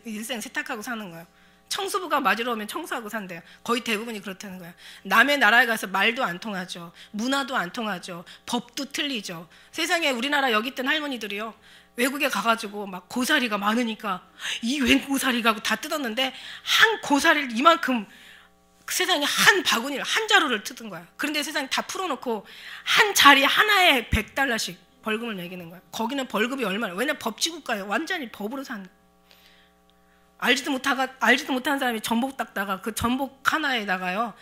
일생 세탁하고 사는 거예요. 청소부가 맞으러 오면 청소하고 산대요. 거의 대부분이 그렇다는 거예요. 남의 나라에 가서 말도 안 통하죠. 문화도 안 통하죠. 법도 틀리죠. 세상에 우리나라 여기 있던 할머니들이요. 외국에 가가지고 막 고사리가 많으니까 이 웬 고사리가 하고 다 뜯었는데 한 고사리를 이만큼 세상에 한 바구니를 한 자루를 뜯은 거야. 그런데 세상에 다 풀어놓고 한 자리 하나에 $100씩 벌금을 매기는 거야. 거기는 벌금이 얼마나? 왜냐면 법치국가예요. 완전히 법으로 사는 거야. 알지도 못하는 사람이 전복 닦다가 그 전복 하나에다가요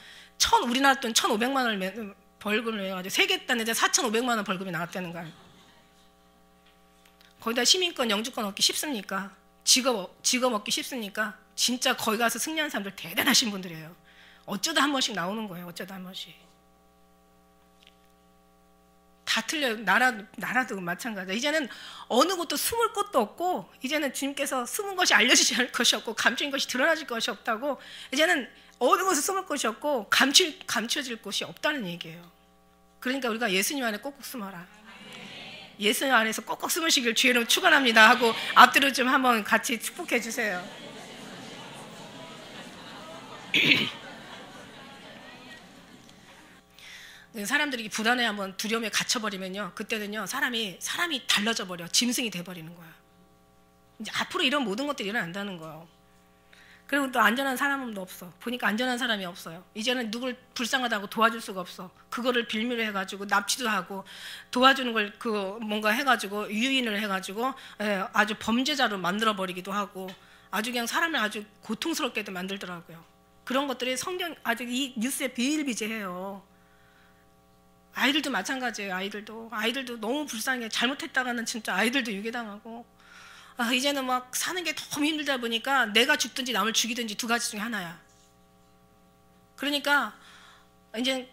우리나라 돈 1,500만 원을 벌금을 내가지고 세 개 땄는데 4,500만 원 벌금이 나왔다는 거예요. 거기다 시민권 영주권 얻기 쉽습니까? 직업 얻기 쉽습니까? 진짜 거기 가서 승리하는 사람들 대단하신 분들이에요. 어쩌다 한 번씩 나오는 거예요. 어쩌다 한 번씩. 다 틀려요. 나라도 마찬가지야. 이제는 어느 곳도 숨을 곳도 없고 이제는 주님께서 숨은 것이 알려지지 것이 없고 감추인 것이 드러나질 것이 없다고 이제는 어느 곳에 숨을 곳이 없고 감춰질 곳이 없다는 얘기예요. 그러니까 우리가 예수님 안에 꼭꼭 숨어라. 예수님 안에서 꼭꼭 숨으시길 주의 이름으로 축원합니다 하고 앞뒤로 좀 한번 같이 축복해 주세요. 사람들이 불안에 한번 두려움에 갇혀버리면요 그때는요 사람이 달라져 버려. 짐승이 돼버리는 거야. 이제 앞으로 이런 모든 것들이 일어난다는 거예요. 그리고 또 안전한 사람도 없어. 보니까 안전한 사람이 없어요. 이제는 누굴 불쌍하다고 도와줄 수가 없어. 그거를 빌미로 해가지고 납치도 하고 도와주는 걸 그 뭔가 해가지고 유인을 해가지고 아주 범죄자로 만들어버리기도 하고 아주 그냥 사람을 아주 고통스럽게도 만들더라고요. 그런 것들이 성경 아주 이 뉴스에 비일비재해요. 아이들도 마찬가지예요. 아이들도 너무 불쌍해. 잘못했다가는 진짜 아이들도 유괴당하고 이제는 막 사는 게 너무 힘들다 보니까 내가 죽든지 남을 죽이든지 두 가지 중에 하나야. 그러니까 이제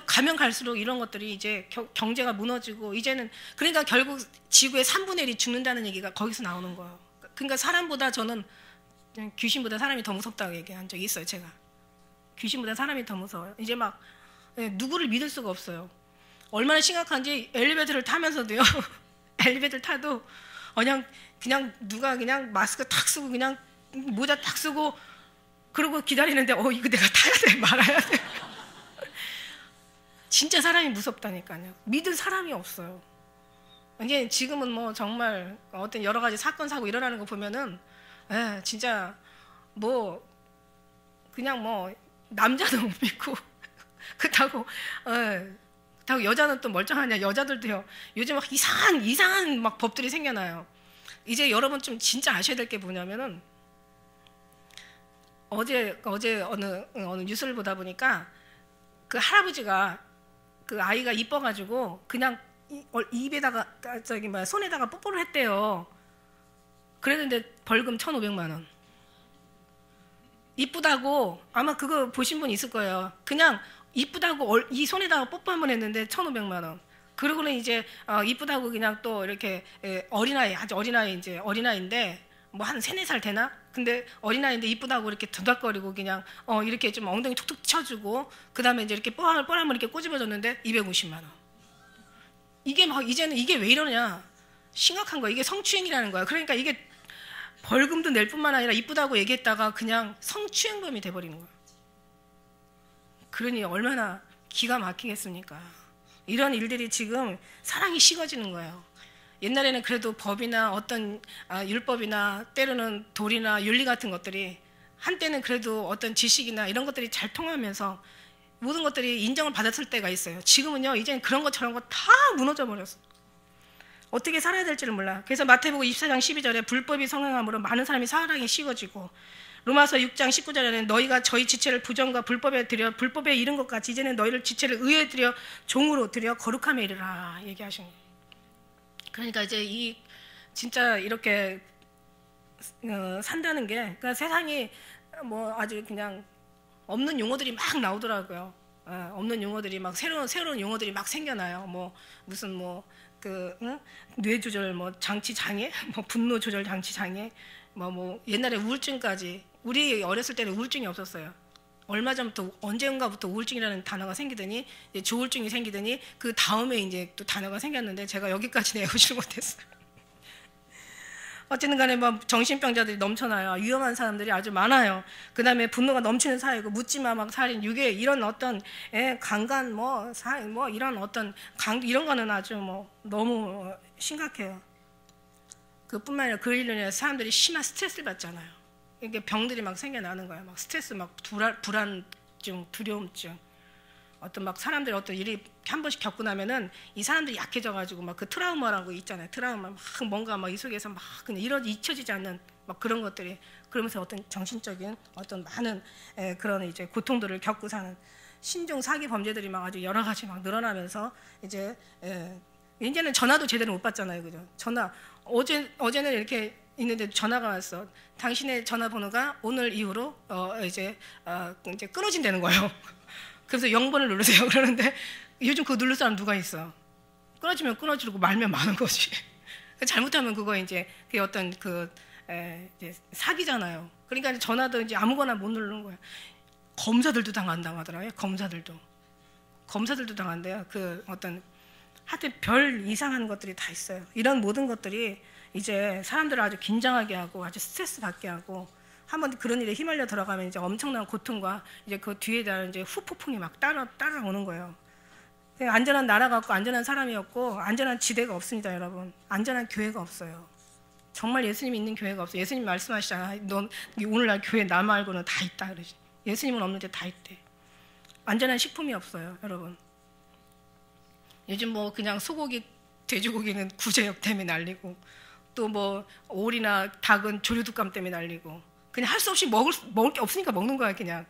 가면 갈수록 이런 것들이 이제 경제가 무너지고 이제는 그러니까 결국 지구의 3분의 1이 죽는다는 얘기가 거기서 나오는 거예요. 그러니까 사람보다 저는 귀신보다 사람이 더 무섭다고 얘기한 적이 있어요. 제가 귀신보다 사람이 더 무서워요. 이제 막 누구를 믿을 수가 없어요. 얼마나 심각한지 엘리베이터를 타면서도요. 엘리베이터를 타도 그냥 누가 그냥 마스크 탁 쓰고 그냥 모자 탁 쓰고 그러고 기다리는데 이거 내가 타야 돼 말아야 돼. 진짜 사람이 무섭다니까요. 믿을 사람이 없어요. 이제 지금은 뭐 정말 어떤 여러 가지 사건 사고 일어나는 거 보면은 진짜 뭐 그냥 뭐 남자도 못 믿고 그렇다고 여자는 또 멀쩡하냐. 여자들도요 요즘 막 이상한 막 법들이 생겨나요. 이제 여러분 좀 진짜 아셔야 될 게 뭐냐면은 어제 어느 뉴스를 보다 보니까 그 할아버지가 그 아이가 이뻐가지고 그냥 입에다가 손에다가 뽀뽀를 했대요. 그랬는데 벌금 1,500만 원. 이쁘다고 아마 그거 보신 분 있을 거예요. 그냥 이쁘다고 이 손에다가 뽀뽀 한 번 했는데 1,500만 원. 그러고는 이제 이쁘다고 그냥 또 이렇게 어린아이 아주 어린아이인데 뭐 한 3-4살 되나? 근데 어린아이인데 이쁘다고 이렇게 도닥거리고 그냥 이렇게 좀 엉덩이 툭툭 쳐주고 그 다음에 이제 이렇게 뽀람을 이렇게 꼬집어줬는데 250만 원. 이게 막 이제는 이게 왜 이러냐? 심각한 거야. 이게 성추행이라는 거야. 그러니까 이게 벌금도 낼 뿐만 아니라 이쁘다고 얘기했다가 그냥 성추행범이 돼버리는 거야. 그러니 얼마나 기가 막히겠습니까? 이런 일들이 지금 사랑이 식어지는 거예요. 옛날에는 그래도 법이나 어떤 율법이나 때로는 도리나 윤리 같은 것들이 한때는 그래도 어떤 지식이나 이런 것들이 잘 통하면서 모든 것들이 인정을 받았을 때가 있어요. 지금은요 이제는 그런 것 저런 거 다 무너져 버렸어. 어떻게 살아야 될지를 몰라. 그래서 마태복음 24장 12절에 불법이 성행함으로 많은 사람이 사랑이 식어지고 로마서 6장 19절에는 너희가 저희 지체를 부정과 불법에 이른 것 같이 이제는 너희를 지체를 의에 드려 종으로 드려 거룩함에 이르라 얘기하신 거예요. 그러니까 이제 이 진짜 이렇게 산다는 게 그러니까 세상이 뭐 아주 그냥 없는 용어들이 막 나오더라고요. 없는 용어들이 막 새로운 용어들이 막 생겨나요. 뭐 무슨 뇌 조절 장치 장애, 분노 조절 장치 장애, 뭐 옛날에 우울증까지. 우리 어렸을 때는 우울증이 없었어요. 얼마 전부터 언젠가부터 우울증이라는 단어가 생기더니 이제 조울증이 생기더니 그 다음에 이제 또 단어가 생겼는데 제가 여기까지 내보지를 못했어요. 어쨌든 간에 막 정신병자들이 넘쳐나요. 위험한 사람들이 아주 많아요. 그 다음에 분노가 넘치는 사회고 묻지마 막 살인, 유괴 이런 어떤 강간 이런 어떤 이런 거는 아주 너무 심각해요. 그뿐만 아니라 그 일로 인해서 사람들이 심한 스트레스를 받잖아요. 이게 병들이 막 생겨나는 거예요. 막 스트레스, 막 불안증, 두려움증. 어떤 막 사람들이 어떤 일이 한 번씩 겪고 나면은 이 사람들이 약해져가지고 막 그 트라우마라고 있잖아요. 트라우마 막 뭔가 막 이 속에서 막 그냥 잊혀지지 않는 막 그런 것들이 그러면서 어떤 정신적인 어떤 많은 그런 이제 고통들을 겪고 사는 신종 사기 범죄들이 막 아주 여러 가지 막 늘어나면서 이제는 전화도 제대로 못 받잖아요, 그죠? 전화 어제는 이렇게 있는데 전화가 왔어. 당신의 전화번호가 오늘 이후로 이제 끊어진다는 거예요. 그래서 0번을 누르세요. 그러는데 요즘 그거 누를 사람 누가 있어? 끊어지면 끊어지고 말면 마는 거지. 잘못하면 그거 이제 그게 어떤 이제 사기잖아요. 그러니까 전화도 이제 아무거나 못 누르는 거예요. 검사들도 당한다고 하더라고요. 검사들도 당한대요. 그 어떤 하여튼 별 이상한 것들이 다 있어요. 이런 모든 것들이 이제 사람들을 아주 긴장하게 하고 아주 스트레스 받게 하고 한번 그런 일에 휘말려 들어가면 이제 엄청난 고통과 이제 그 뒤에다 이제 후폭풍이 막 따라오는 거예요. 안전한 나라가 없고 안전한 사람이 없고 안전한 지대가 없습니다, 여러분. 안전한 교회가 없어요. 정말 예수님 있는 교회가 없어. 예수님 말씀하시잖아. 넌 오늘날 교회 나 말고는 다 있다 그러지. 예수님은 없는데 다 있대. 안전한 식품이 없어요, 여러분. 요즘 뭐 그냥 소고기, 돼지고기는 구제역 때문에 날리고, 또 뭐 오리나 닭은 조류독감 때문에 날리고, 그냥 할 수 없이 먹을 게 없으니까 먹는 거야, 그냥.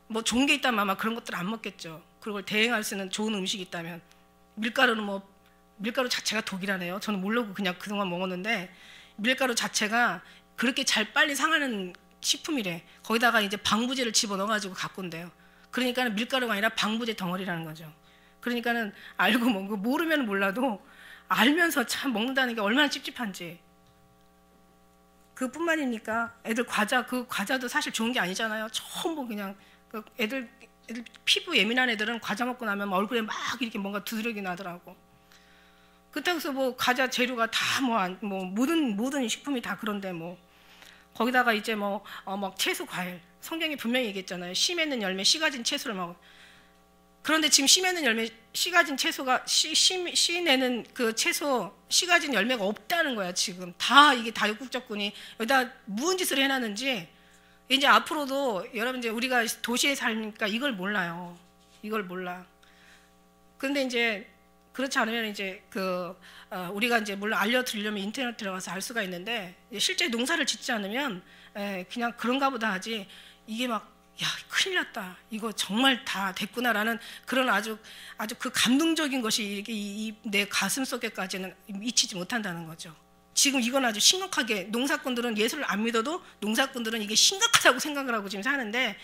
뭐 좋은 게 있다면 아마 그런 것들 안 먹겠죠. 그걸 대행할 수 있는 좋은 음식이 있다면. 밀가루는 뭐 밀가루 자체가 독이라네요. 저는 모르고 그냥 그동안 먹었는데, 밀가루 자체가 그렇게 잘 빨리 상하는 식품이래. 거기다가 이제 방부제를 집어넣어가지고 갖고 온대요. 그러니까는 밀가루가 아니라 방부제 덩어리라는 거죠. 그러니까는 알고 먹고, 모르면 몰라도 알면서 참 먹는다는 게 얼마나 찝찝한지. 그뿐만이니까 애들 그 과자도 사실 좋은 게 아니잖아요. 전부 그냥 애들 피부 예민한 애들은 과자 먹고 나면 얼굴에 막 이렇게 뭔가 두드러기 나더라고. 그렇다고 해서 뭐 과자 재료가 다 뭐 모든 식품이 다 그런데 뭐 거기다가 이제 막 채소 과일, 성경이 분명히 얘기했잖아요. 씨 맺는 열매, 씨 가진 채소를 먹어. 그런데 지금 씨 맺는 열매, 씨 가진 채소가 씨 내는 그 채소, 씨 가진 열매가 없다는 거야. 지금 다 이게 다육국적군이 여기다 무슨 짓을 해놨는지. 이제 앞으로도 여러분, 이제 우리가 도시에 살니까 이걸 몰라요. 이걸 몰라. 그런데 이제 그렇지 않으면 이제 우리가 이제 물론 알려드리려면 인터넷 들어가서 알 수가 있는데, 실제 농사를 짓지 않으면 그냥 그런가 보다 하지, 이게 막 야, 큰일 났다, 이거 정말 다 됐구나라는 그런 아주 그 감동적인 것이 내 가슴 속에까지는 미치지 못한다는 거죠. 지금 이건 아주 심각하게, 농사꾼들은 예수를 안 믿어도 농사꾼들은 이게 심각하다고 생각을 하고 지금 사는데,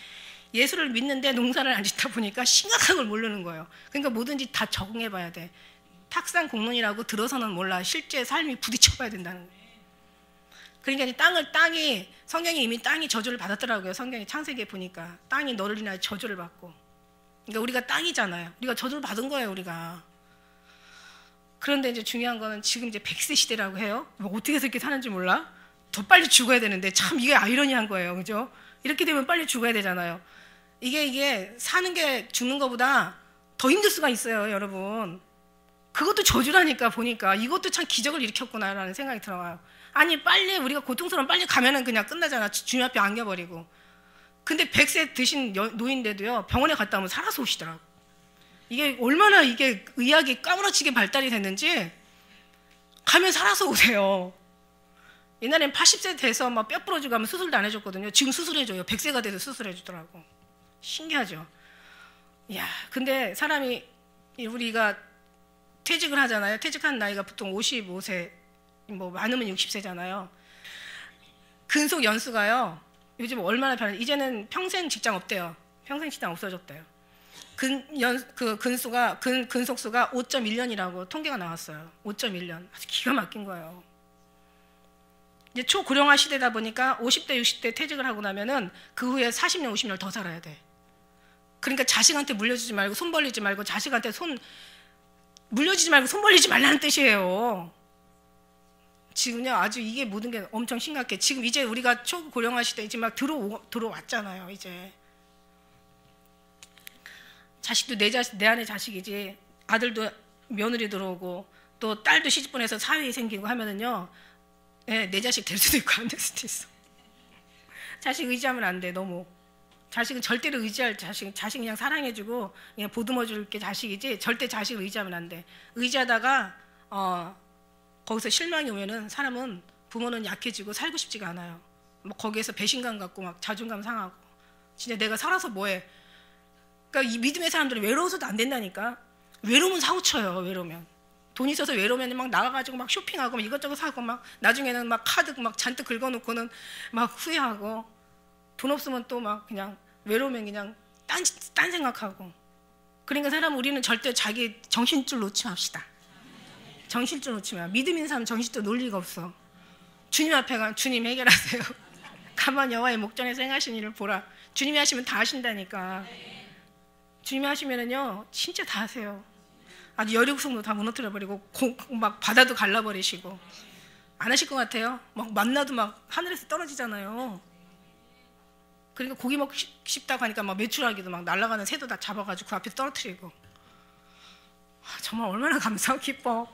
예수를 믿는데 농사를 안 짓다 보니까 심각한 걸 모르는 거예요. 그러니까 뭐든지 다 적응해 봐야 돼. 탁상 공론이라고 들어서는 몰라. 실제 삶이 부딪혀 봐야 된다는 거예요. 그러니까 땅이, 성경이 이미 땅이 저주를 받았더라고요. 성경이 창세기에 보니까 땅이 너를 인하여 저주를 받고. 그러니까 우리가 땅이잖아요. 우리가 저주를 받은 거예요, 우리가. 그런데 이제 중요한 거는 지금 이제 100세 시대라고 해요. 뭐 어떻게 해서 이렇게 사는지 몰라. 더 빨리 죽어야 되는데, 참 이게 아이러니한 거예요, 그죠? 이렇게 되면 빨리 죽어야 되잖아요. 이게 사는 게 죽는 것보다 더 힘들 수가 있어요, 여러분. 그것도 저주라니까. 보니까 이것도 참 기적을 일으켰구나라는 생각이 들어요. 아니, 빨리 우리가 고통스러운 빨리 가면은 그냥 끝나잖아. 주님 앞에 안겨버리고. 근데 100세 드신 노인데도요, 병원에 갔다 오면 살아서 오시더라고. 이게 얼마나 이게 의학이 까무러치게 발달이 됐는지, 가면 살아서 오세요. 옛날엔 80세 돼서 막 뼈 부러지고 하면 수술도 안 해줬거든요. 지금 수술해줘요. 100세가 돼서 수술해주더라고. 신기하죠. 야, 근데 사람이, 우리가 퇴직을 하잖아요. 퇴직한 나이가 보통 55세, 뭐 많으면 60세잖아요. 근속 연수가요, 요즘 얼마나 이제는 평생 직장 없대요. 평생 직장 없어졌대요. 근속수가 5.1년이라고 통계가 나왔어요. 5.1년. 아주 기가 막힌 거예요. 이제 초고령화 시대다 보니까 50대, 60대 퇴직을 하고 나면은 그 후에 40년, 50년 더 살아야 돼. 그러니까 자식한테 물려주지 말고, 손 벌리지 말고, 자식한테 물려주지 말고 손 벌리지 말라는 뜻이에요. 지금요, 아주 이게 모든 게 엄청 심각해. 지금 이제 우리가 초고령화 시대 이제 막 들어왔잖아요, 이제. 자식도 내 안에 자식이지, 아들도 며느리 들어오고, 또 딸도 시집보내서 사위 생기고 하면은요, 내 자식 될 수도 있고 안 될 수도 있어. 자식 의지하면 안 돼, 너무. 자식은 절대로 의지할 자식 그냥 사랑해주고 그냥 보듬어줄 게 자식이지, 절대 자식을 의지하면 안 돼. 의지하다가 거기서 실망이 오면은 사람은, 부모는 약해지고 살고 싶지가 않아요. 뭐 거기에서 배신감 갖고 막 자존감 상하고, 진짜 내가 살아서 뭐해. 그러니까 이 믿음의 사람들은 외로워서도 안 된다니까. 외로우면 사고쳐요. 외로우면. 돈 있어서 외로우면 막 나가가지고 막 쇼핑하고 막 이것저것 사고, 막 나중에는 막 카드 막 잔뜩 긁어놓고는 막 후회하고, 돈 없으면 또 막 그냥 외로우면 그냥 딴 생각하고. 그러니까 우리는 절대 자기 정신줄 놓지 맙시다. 정신줄 놓지 마. 믿음 있는 사람 정신줄 놓을 리가 없어. 주님 앞에 가, 주님 해결하세요. 가만 여호와의 목전에서 행하신 일을 보라. 주님이 하시면 다 하신다니까. 주님이 하시면은요, 진짜 다 하세요. 아주 여리고성도 다 무너뜨려버리고, 막 바다도 갈라버리시고. 안 하실 것 같아요? 막 만나도 막 하늘에서 떨어지잖아요. 그러니까 고기 먹고 싶다고 하니까 막 메추라기도 막 날아가는 새도 다 잡아가지고 그 앞에 떨어뜨리고. 정말 얼마나 감사하고 기뻐.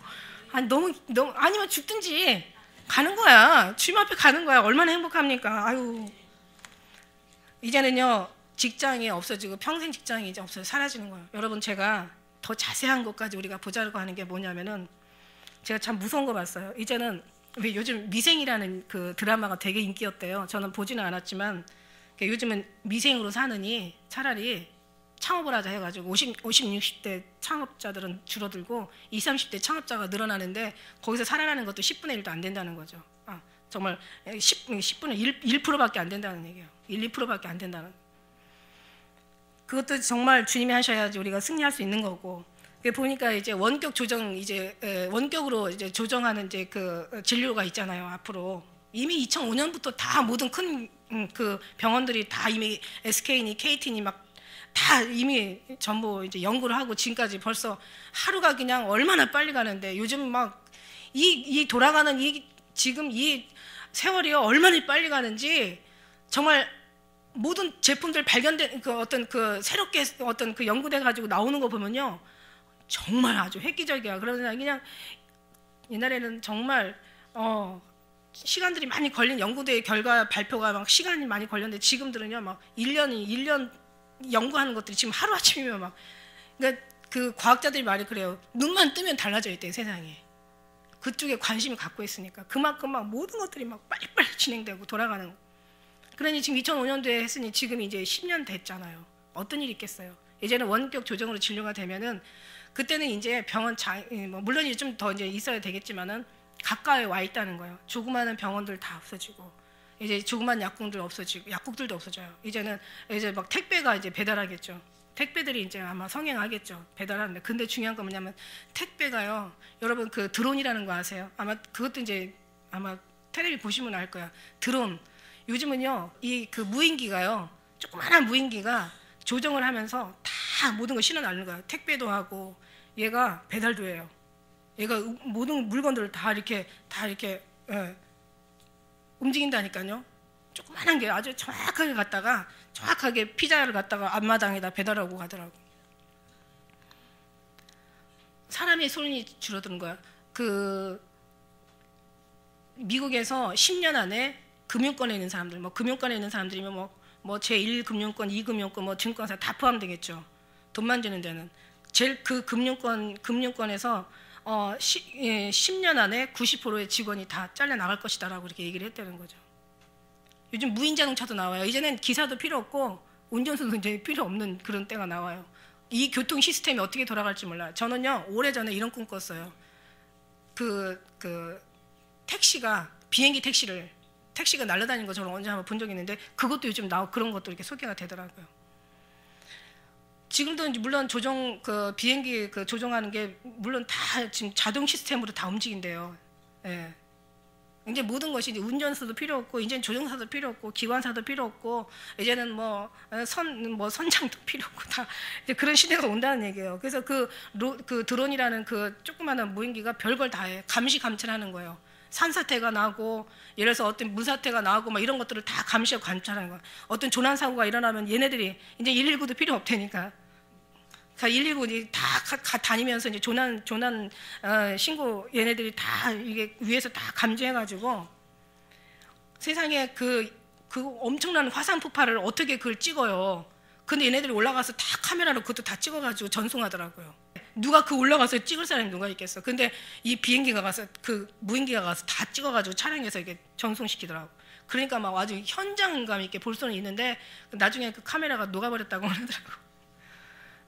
아니, 너무 아니면 죽든지 가는 거야. 주님 앞에 가는 거야. 얼마나 행복합니까? 아유. 이제는요, 직장이 없어지고 평생 직장이 이제 없어져 사라지는 거예요. 여러분, 제가 더 자세한 것까지 우리가 보자고 하는 게 뭐냐면은, 제가 참 무서운 거 봤어요. 이제는 왜 요즘 미생이라는 그 드라마가 되게 인기였대요. 저는 보지는 않았지만 요즘은 미생으로 사느니 차라리 창업을 하자 해가지고 50, 60대 창업자들은 줄어들고 20, 30대 창업자가 늘어나는데 거기서 살아나는 것도 10분의 1도 안 된다는 거죠. 정말 10분의 1%밖에 안 된다는 얘기예요. 1, 2%밖에 안 된다는. 그것도 정말 주님이 하셔야지 우리가 승리할 수 있는 거고. 보니까 이제 원격 조정, 이제 원격으로 이제 조정하는 이제 그 진료가 있잖아요. 앞으로 이미 2005년부터 다 모든 큰 그 병원들이 다 이미 SK니 KT니 막 다 이미 전부 이제 연구를 하고 지금까지 벌써 하루가 그냥 얼마나 빨리 가는데 요즘 막 이 돌아가는 지금 이 세월이 얼마나 빨리 가는지 정말 모든 제품들 발견된 그 어떤 그 새롭게 어떤 그 연구돼 가지고 나오는 거 보면요. 정말 아주 획기적이야. 그러나 그냥 옛날에는 정말 시간들이 많이 걸린 연구대의 결과 발표가 막 시간이 많이 걸렸는데 지금들은요 막 1년 연구하는 것들이 지금 하루아침이면 막 그러니까 그 과학자들이 말이 그래요. 눈만 뜨면 달라져 있대 세상이. 그쪽에 관심을 갖고 있으니까 그만큼 막 모든 것들이 막 빨리빨리 진행되고 돌아가는. 그러니 지금 2005년도에 했으니 지금 이제 10년 됐잖아요. 어떤 일이 있겠어요. 이제는 원격 조정으로 진료가 되면은 그때는 이제 병원 물론 이제 좀 더 이제 있어야 되겠지만은 가까이 와 있다는 거예요. 조그마한 병원들 다 없어지고 이제 조그만 약국들 없어지고 약국들도 없어져요. 이제는 이제 막 택배가 이제 배달하겠죠. 택배들이 이제 아마 성행하겠죠. 배달하는데 근데 중요한 건 뭐냐면 택배가요. 여러분 그 드론이라는 거 아세요? 아마 그것도 이제 아마 텔레비 보시면 알 거야. 드론 요즘은요 이 그 무인기가요. 조그마한 무인기가 조정을 하면서 다 모든 걸 실어 나르는 거예요. 택배도 하고 얘가 배달도 해요. 얘가 모든 물건들을 다 이렇게 움직인다니까요. 조그만한 게 아주 정확하게 갔다가 정확하게 피자를 갖다가 앞마당에다 배달하고 가더라고. 사람의 손이 줄어드는 거야. 그 미국에서 10년 안에 금융권에 있는 사람들, 뭐 금융권에 있는 사람들이면 뭐 제1금융권, 2금융권, 뭐 증권사 다 포함되겠죠. 돈 만지는 데는 제일 그 금융권에서 10년 안에 90%의 직원이 다 잘려 나갈 것이다라고 이렇게 얘기를 했다는 거죠. 요즘 무인 자동차도 나와요. 이제는 기사도 필요 없고 운전수도 이제 필요 없는 그런 때가 나와요. 이 교통 시스템이 어떻게 돌아갈지 몰라요. 저는요 오래전에 이런 꿈 꿨어요. 그 택시가 비행기 택시가 날아다니는 거 저는 언제 한번 본 적이 있는데 그것도 요즘 그런 것도 이렇게 소개가 되더라고요. 지금도 이제 물론 비행기 그 조종하는 게 물론 다 지금 자동 시스템으로 다 움직인대요. 예. 이제 모든 것이 이제 운전수도 필요 없고 이제는 조종사도 필요 없고 기관사도 필요 없고 이제는 선장도 필요 없고 다 이제 그런 시대가 온다는 얘기예요. 그래서 그 드론이라는 그 조그마한 무인기가 별걸 다 해. 감시 감찰하는 거예요. 산사태가 나고 예를 들어서 어떤 문사태가 나고 막 이런 것들을 다 감시하고 관찰하는 거야. 어떤 조난 사고가 일어나면 얘네들이 이제 119도 필요 없다니까. 119 다 다니면서 이제 조난 신고 얘네들이 다 이게 위에서 다 감지해가지고 세상에 그 엄청난 화산 폭발을 어떻게 그걸 찍어요. 근데 얘네들이 올라가서 다 카메라로 그것도 다 찍어가지고 전송하더라고요. 누가 올라가서 찍을 사람이 누가 있겠어. 근데 이 비행기가 가서 무인기가 가서 다 찍어가지고 촬영해서 이게 전송시키더라고. 그러니까 막 아주 현장감 있게 볼 수는 있는데 나중에 그 카메라가 녹아버렸다고 하더라고.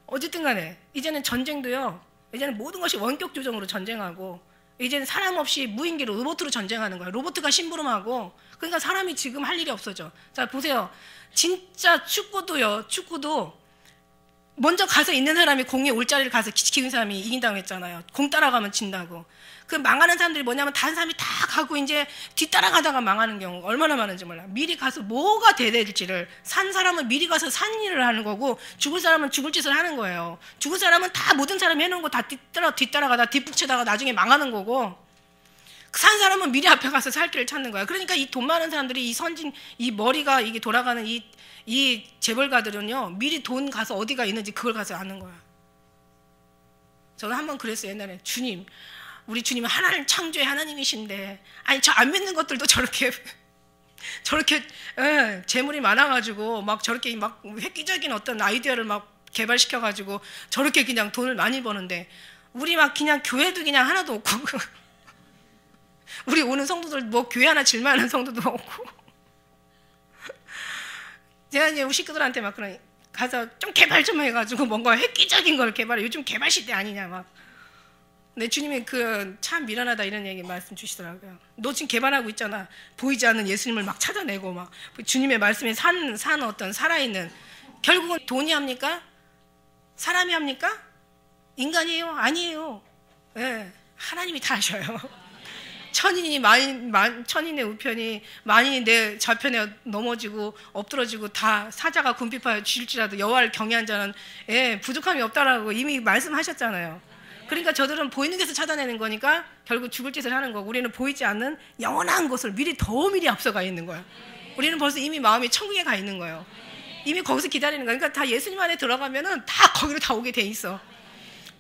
어쨌든 간에 이제는 전쟁도요. 이제는 모든 것이 원격 조정으로 전쟁하고 이제는 사람 없이 무인기로 로봇으로 전쟁하는 거예요. 로봇가 심부름하고 그러니까 사람이 지금 할 일이 없어져. 자 보세요. 진짜 축구도 먼저 가서 있는 사람이 공에 올 자리를 가서 키운 사람이 이긴다고 했잖아요. 공 따라가면 진다고. 그 망하는 사람들이 뭐냐면 다른 사람이 다 가고 이제 뒤따라가다가 망하는 경우가 얼마나 많은지 몰라. 미리 가서 뭐가 돼야 될지를 산 사람은 미리 가서 산 일을 하는 거고 죽을 사람은 죽을 짓을 하는 거예요. 죽을 사람은 다 모든 사람이 해놓은 거 다 뒤따라가다 뒷북치다가 나중에 망하는 거고 산 사람은 미리 앞에 가서 살 길을 찾는 거야. 그러니까 이 돈 많은 사람들이 이 머리가 이게 돌아가는 이 재벌가들은요 미리 돈 가서 어디가 있는지 그걸 가서 아는 거야. 저는 한번 그랬어요. 옛날에 주님 우리 주님은 하나님 창조의 하나님이신데, 아니 저 안 믿는 것들도 저렇게 재물이 많아가지고 막 저렇게 막 획기적인 어떤 아이디어를 막 개발시켜가지고 저렇게 그냥 돈을 많이 버는데, 우리 막 그냥 교회도 그냥 하나도 없고 우리 오는 성도들 뭐 교회 하나 질만한 성도도 없고 제가 이제 우리 식구들한테 막 그런 가서 좀 개발 좀 해가지고 뭔가 획기적인 걸 개발해. 요즘 개발 시대 아니냐 막. 내 주님이 그 참 미련하다 이런 얘기 말씀 주시더라고요. 너 지금 개발하고 있잖아. 보이지 않는 예수님을 막 찾아내고 막 주님의 말씀에 산 어떤 살아있는, 결국은 돈이 합니까? 사람이 합니까? 인간이에요? 아니에요. 네, 하나님이 다 하셔요. 천인의 우편이 만인이 내 좌편에 넘어지고 엎드러지고 다 사자가 궁핍하여 죽일지라도 여호와를 경외한 자는 부족함이 없다라고 이미 말씀하셨잖아요. 그러니까 저들은 보이는 것을 찾아내는 거니까 결국 죽을 짓을 하는 거고, 우리는 보이지 않는 영원한 곳을 더 미리 앞서가 있는 거예요. 우리는 벌써 이미 마음이 천국에 가 있는 거예요. 이미 거기서 기다리는 거예요. 그러니까 다 예수님 안에 들어가면은 다 거기로 다 오게 돼 있어.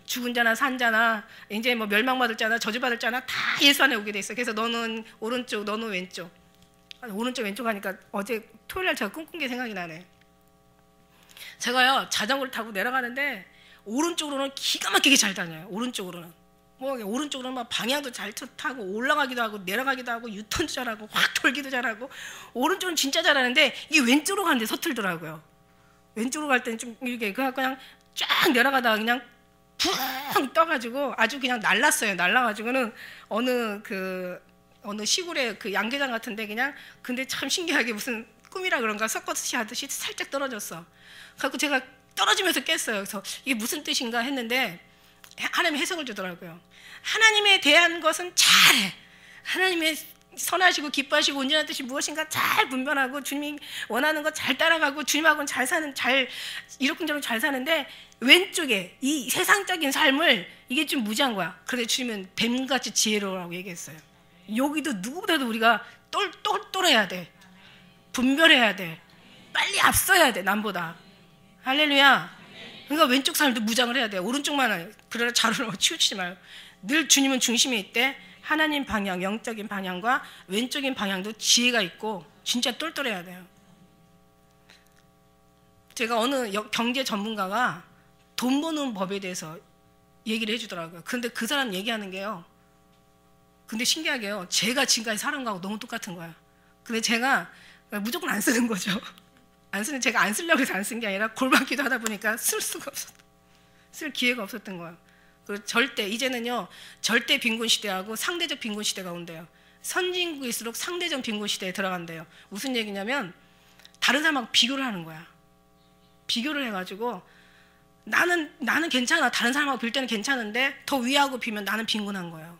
죽은 자나 산 자나 이제 뭐 멸망받을 자나 저주받을 자나 다 예수 안에 오게 돼 있어. 그래서 너는 오른쪽, 너는 왼쪽. 오른쪽 왼쪽 하니까 어제 토요일날 제가 꿈꾼 게 생각이 나네. 제가요 자전거를 타고 내려가는데 오른쪽으로는 기가 막히게 잘 다녀요. 오른쪽으로는 오른쪽으로는 막 방향도 잘 타고 올라가기도 하고 내려가기도 하고 유턴도 잘하고 확 돌기도 잘하고, 오른쪽은 진짜 잘하는데 이게 왼쪽으로 가는데 서툴더라고요. 왼쪽으로 갈 때는 좀 이렇게 그냥 쫙 내려가다가 그냥 붕 떠가지고 아주 그냥 날랐어요. 날라가지고는 어느 시골의 그 양계장 같은데 그냥, 근데 참 신기하게 무슨 꿈이라 그런가 서커스 하듯이 살짝 떨어졌어. 그래서 제가 떨어지면서 깼어요. 그래서 이게 무슨 뜻인가 했는데 하나님이 해석을 주더라고요. 하나님에 대한 것은 잘해. 하나님의 선하시고 기뻐하시고 온전한 뜻이 무엇인가 잘 분별하고 주님이 원하는 거 잘 따라가고 주님하고는 잘 이러쿵저러쿵 잘 사는데, 왼쪽에 이 세상적인 삶을 이게 좀 무지한 거야. 그런데 주님은 뱀같이 지혜로우라고 얘기했어요. 여기도 누구보다도 우리가 똘똘해야 돼. 분별해야 돼. 빨리 앞서야 돼, 남보다. 할렐루야. 그러니까 왼쪽 삶도 무장을 해야 돼. 오른쪽만 그러나 자루로 치우치지 말고. 늘 주님은 중심에 있대. 하나님 방향, 영적인 방향과 왼쪽인 방향도 지혜가 있고 진짜 똘똘해야 돼요. 제가 어느 경제 전문가가 돈 버는 법에 대해서 얘기를 해주더라고요. 근데 그 사람 얘기하는 게요, 근데 신기하게요, 제가 지금까지 살아온 거하고 너무 똑같은 거야. 근데 제가 무조건 안 쓰는 거죠. 제가 안 쓰려고 해서 안 쓴 게 아니라 골방기도 하다 보니까 쓸 기회가 없었던 거예요. 그리고 이제는요 절대 빈곤 시대하고 상대적 빈곤 시대가 온대요. 선진국일수록 상대적 빈곤 시대에 들어간대요. 무슨 얘기냐면 다른 사람하고 비교를 하는 거야. 비교를 해가지고 나는 괜찮아. 다른 사람하고 빌 때는 괜찮은데 더 위하고 비면 나는 빈곤한 거예요.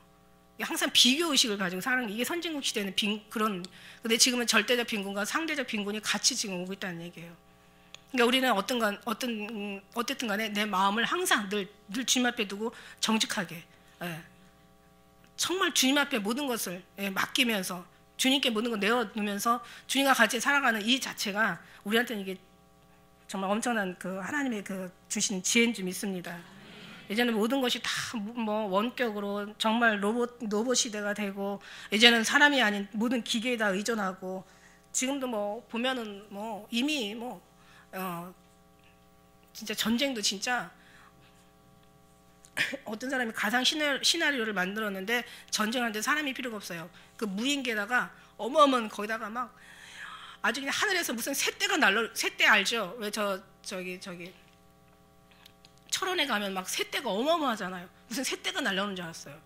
항상 비교 의식을 가지고 사는 게, 이게 선진국 시대는 근데 지금은 절대적 빈곤과 상대적 빈곤이 같이 지금 오고 있다는 얘기예요. 그러니까 우리는 어쨌든 간에 내 마음을 항상 늘 주님 앞에 두고 정직하게, 정말 주님 앞에 모든 것을 맡기면서 주님께 모든 걸 내어놓으면서 주님과 같이 살아가는 이 자체가 우리한테는 이게 정말 엄청난 그 하나님의 그 주신 지혜인 줄 믿습니다. 예전에 모든 것이 다 뭐 원격으로 정말 로봇 시대가 되고, 이제는 사람이 아닌 모든 기계에 다 의존하고, 지금도 뭐 보면은 뭐 이미 진짜 전쟁도 진짜 어떤 사람이 가상 시나리오를 만들었는데 전쟁하는데 사람이 필요가 없어요. 그 무인기에다가 어마어마한, 거기다가 막 아주 그냥 하늘에서 무슨 새떼 알죠? 왜 저기 철원에 가면 막 새떼가 어마어마하잖아요. 무슨 새떼가 날라오는 줄 알았어요.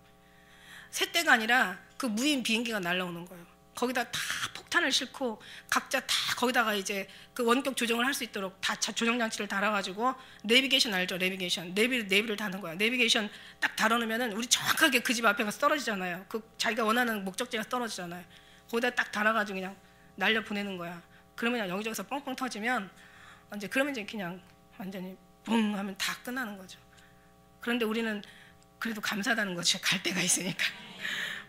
새떼가 아니라 그 무인 비행기가 날라오는 거예요. 거기다 다 폭탄을 싣고 각자 다 거기다가 이제 그 원격 조정을 할 수 있도록 다 조정 장치를 달아가지고, 내비게이션 알죠? 내비게이션 내비를 다는 거야. 내비게이션 딱 달아놓으면은 우리 정확하게 그 집 앞에 가서 떨어지잖아요. 그 자기가 원하는 목적지가 떨어지잖아요. 거기다 딱 달아가지고 그냥 날려 보내는 거야. 그러면 그냥 여기저기서 뻥뻥 터지면 그러면 이제 그냥 완전히 붕 하면 다 끝나는 거죠. 그런데 우리는 그래도 감사하다는 거죠. 갈 데가 있으니까.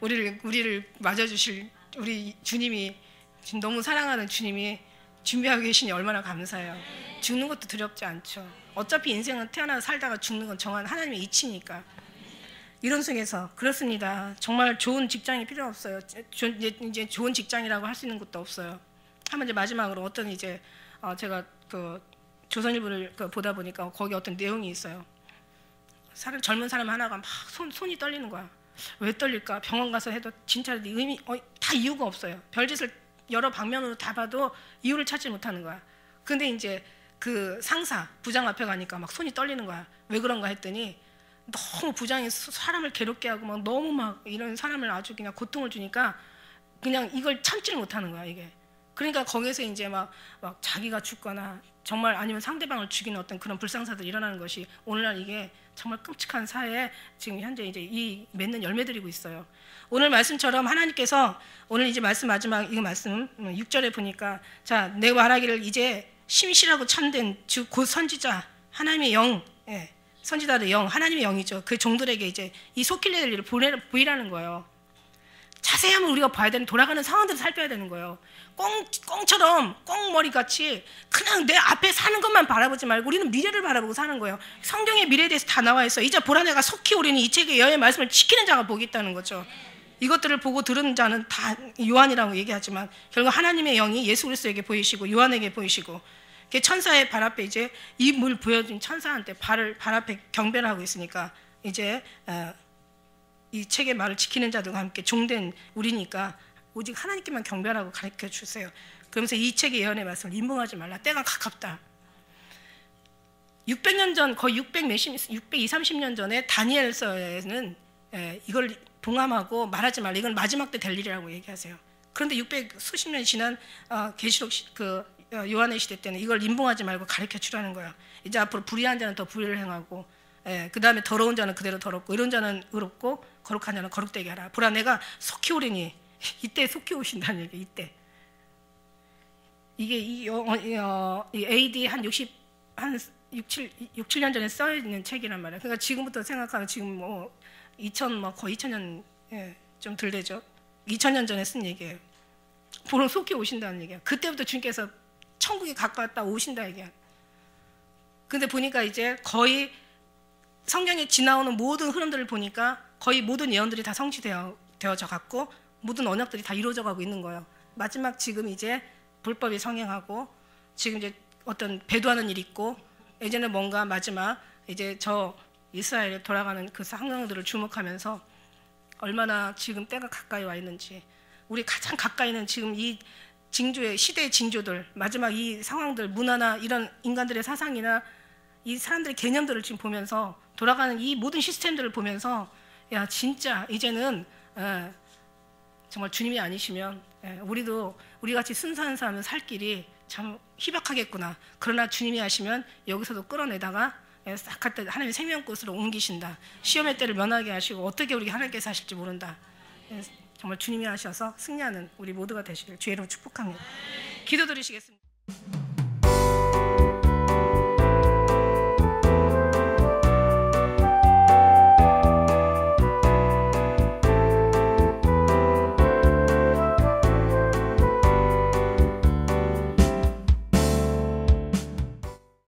우리를 맞아주실 우리 주님이, 너무 사랑하는 주님이 준비하고 계시니 얼마나 감사해요. 죽는 것도 두렵지 않죠. 어차피 인생은 태어나서 살다가 죽는 건 정한 하나님의 이치니까. 이런 속에서 그렇습니다. 정말 좋은 직장이 필요 없어요. 이제 좋은 직장이라고 할 수 있는 것도 없어요. 한번 이제 마지막으로 어떤 이제 제가 그 조선일보를 보다 보니까 거기 어떤 내용이 있어요. 젊은 사람 하나가 막 손이 떨리는 거야. 왜 떨릴까? 병원 가서 해도 진짜 다 이유가 없어요. 별짓을 여러 방면으로 다 봐도 이유를 찾지 못하는 거야. 근데 이제 그 상사 부장 앞에 가니까 막 손이 떨리는 거야. 왜 그런가 했더니 너무 부장이 사람을 괴롭게 하고 막 너무 막 이런 사람을 아주 그냥 고통을 주니까 그냥 이걸 참지를 못하는 거야 이게. 그러니까 거기서 이제 막 자기가 죽거나 정말 아니면 상대방을 죽이는 어떤 그런 불상사들이 일어나는 것이 오늘날 이게 정말 끔찍한 사회에 지금 현재 이제 이 맺는 열매들이고 있어요. 오늘 말씀처럼 하나님께서 오늘 이제 말씀 마지막 이거 말씀 6절에 보니까 자, 내 말하기를 이제 심실하고 참된 즉 곧 선지자 하나님의 영, 예, 선지자의 영, 하나님의 영이죠. 그 종들에게 이제 이 속힐 일을 보이라는 거예요. 자세히 한번 우리가 봐야 되는 돌아가는 상황들을 살펴야 되는 거예요. 꽁처럼 꽁머리같이 그냥 내 앞에 사는 것만 바라보지 말고 우리는 미래를 바라보고 사는 거예요. 성경의 미래에 대해서 다 나와 있어. 이제 보라 내가 속히 오리니 이 책의 여호와의 말씀을 지키는 자가 복이 있다는 거죠. 이것들을 보고 들은 자는 다 요한이라고 얘기하지만 결국 하나님의 영이 예수 그리스도에게 보이시고 요한에게 보이시고 천사의 발 앞에 이제 이 물 부여진 천사한테 발 앞에 경배를 하고 있으니까 이제 이 책의 말을 지키는 자들과 함께 종된 우리니까 오직 하나님께만 경배하라고 가르쳐 주세요. 그러면서 이 책의 예언의 말씀을 임봉하지 말라. 때가 가깝다. 600년 전 거의 630년 전에 다니엘서에는 이걸 동함하고 말하지 말라. 이건 마지막 때 될 일이라고 얘기하세요. 그런데 600수십 년이 지난 계시록 요한의 시대 때는 이걸 임봉하지 말고 가르쳐 주라는 거예요. 이제 앞으로 불의한 자는 더 불의를 행하고 그 다음에 더러운 자는 그대로 더럽고 이런 자는 의롭고 거룩한 자는 거룩되게 하라. 보라 내가 속히 오리니 이때 속히 오신다는 얘기. 이때 이게 이 AD 한 6, 7년 전에 써 있는 책이란 말이에요. 그러니까 지금부터 생각하면 지금 뭐 거의 2000년 좀 덜 되죠. 2000년 전에 쓴 얘기예요. 보러 속히 오신다는 얘기예요. 그때부터 주님께서 천국에 가까웠다 오신다 얘기야. 근데 보니까 이제 거의 성경에 지나오는 모든 흐름들을 보니까 거의 모든 예언들이 다 성취되어져 갔고 모든 언약들이 다 이루어져 가고 있는 거예요. 마지막 지금 이제 불법이 성행하고 지금 이제 어떤 배도하는 일이 있고 이제는 뭔가 마지막 이제 저 이스라엘에 돌아가는 그 상황들을 주목하면서 얼마나 지금 때가 가까이 와 있는지 우리 가장 가까이는 지금 이 징조의 시대의 징조들 마지막 이 상황들 문화나 이런 인간들의 사상이나 이 사람들의 개념들을 지금 보면서 돌아가는 이 모든 시스템들을 보면서 야 진짜 이제는 정말 주님이 아니시면 우리도 우리같이 순수한 사람은 살 길이 참 희박하겠구나. 그러나 주님이 하시면 여기서도 끌어내다가 싹 갖다 하나님의 생명꽃으로 옮기신다. 시험의 때를 면하게 하시고 어떻게 우리 하나님께서 하실지 모른다. 정말 주님이 하셔서 승리하는 우리 모두가 되시길 주의 이름으로 축복합니다. 기도드리시겠습니다.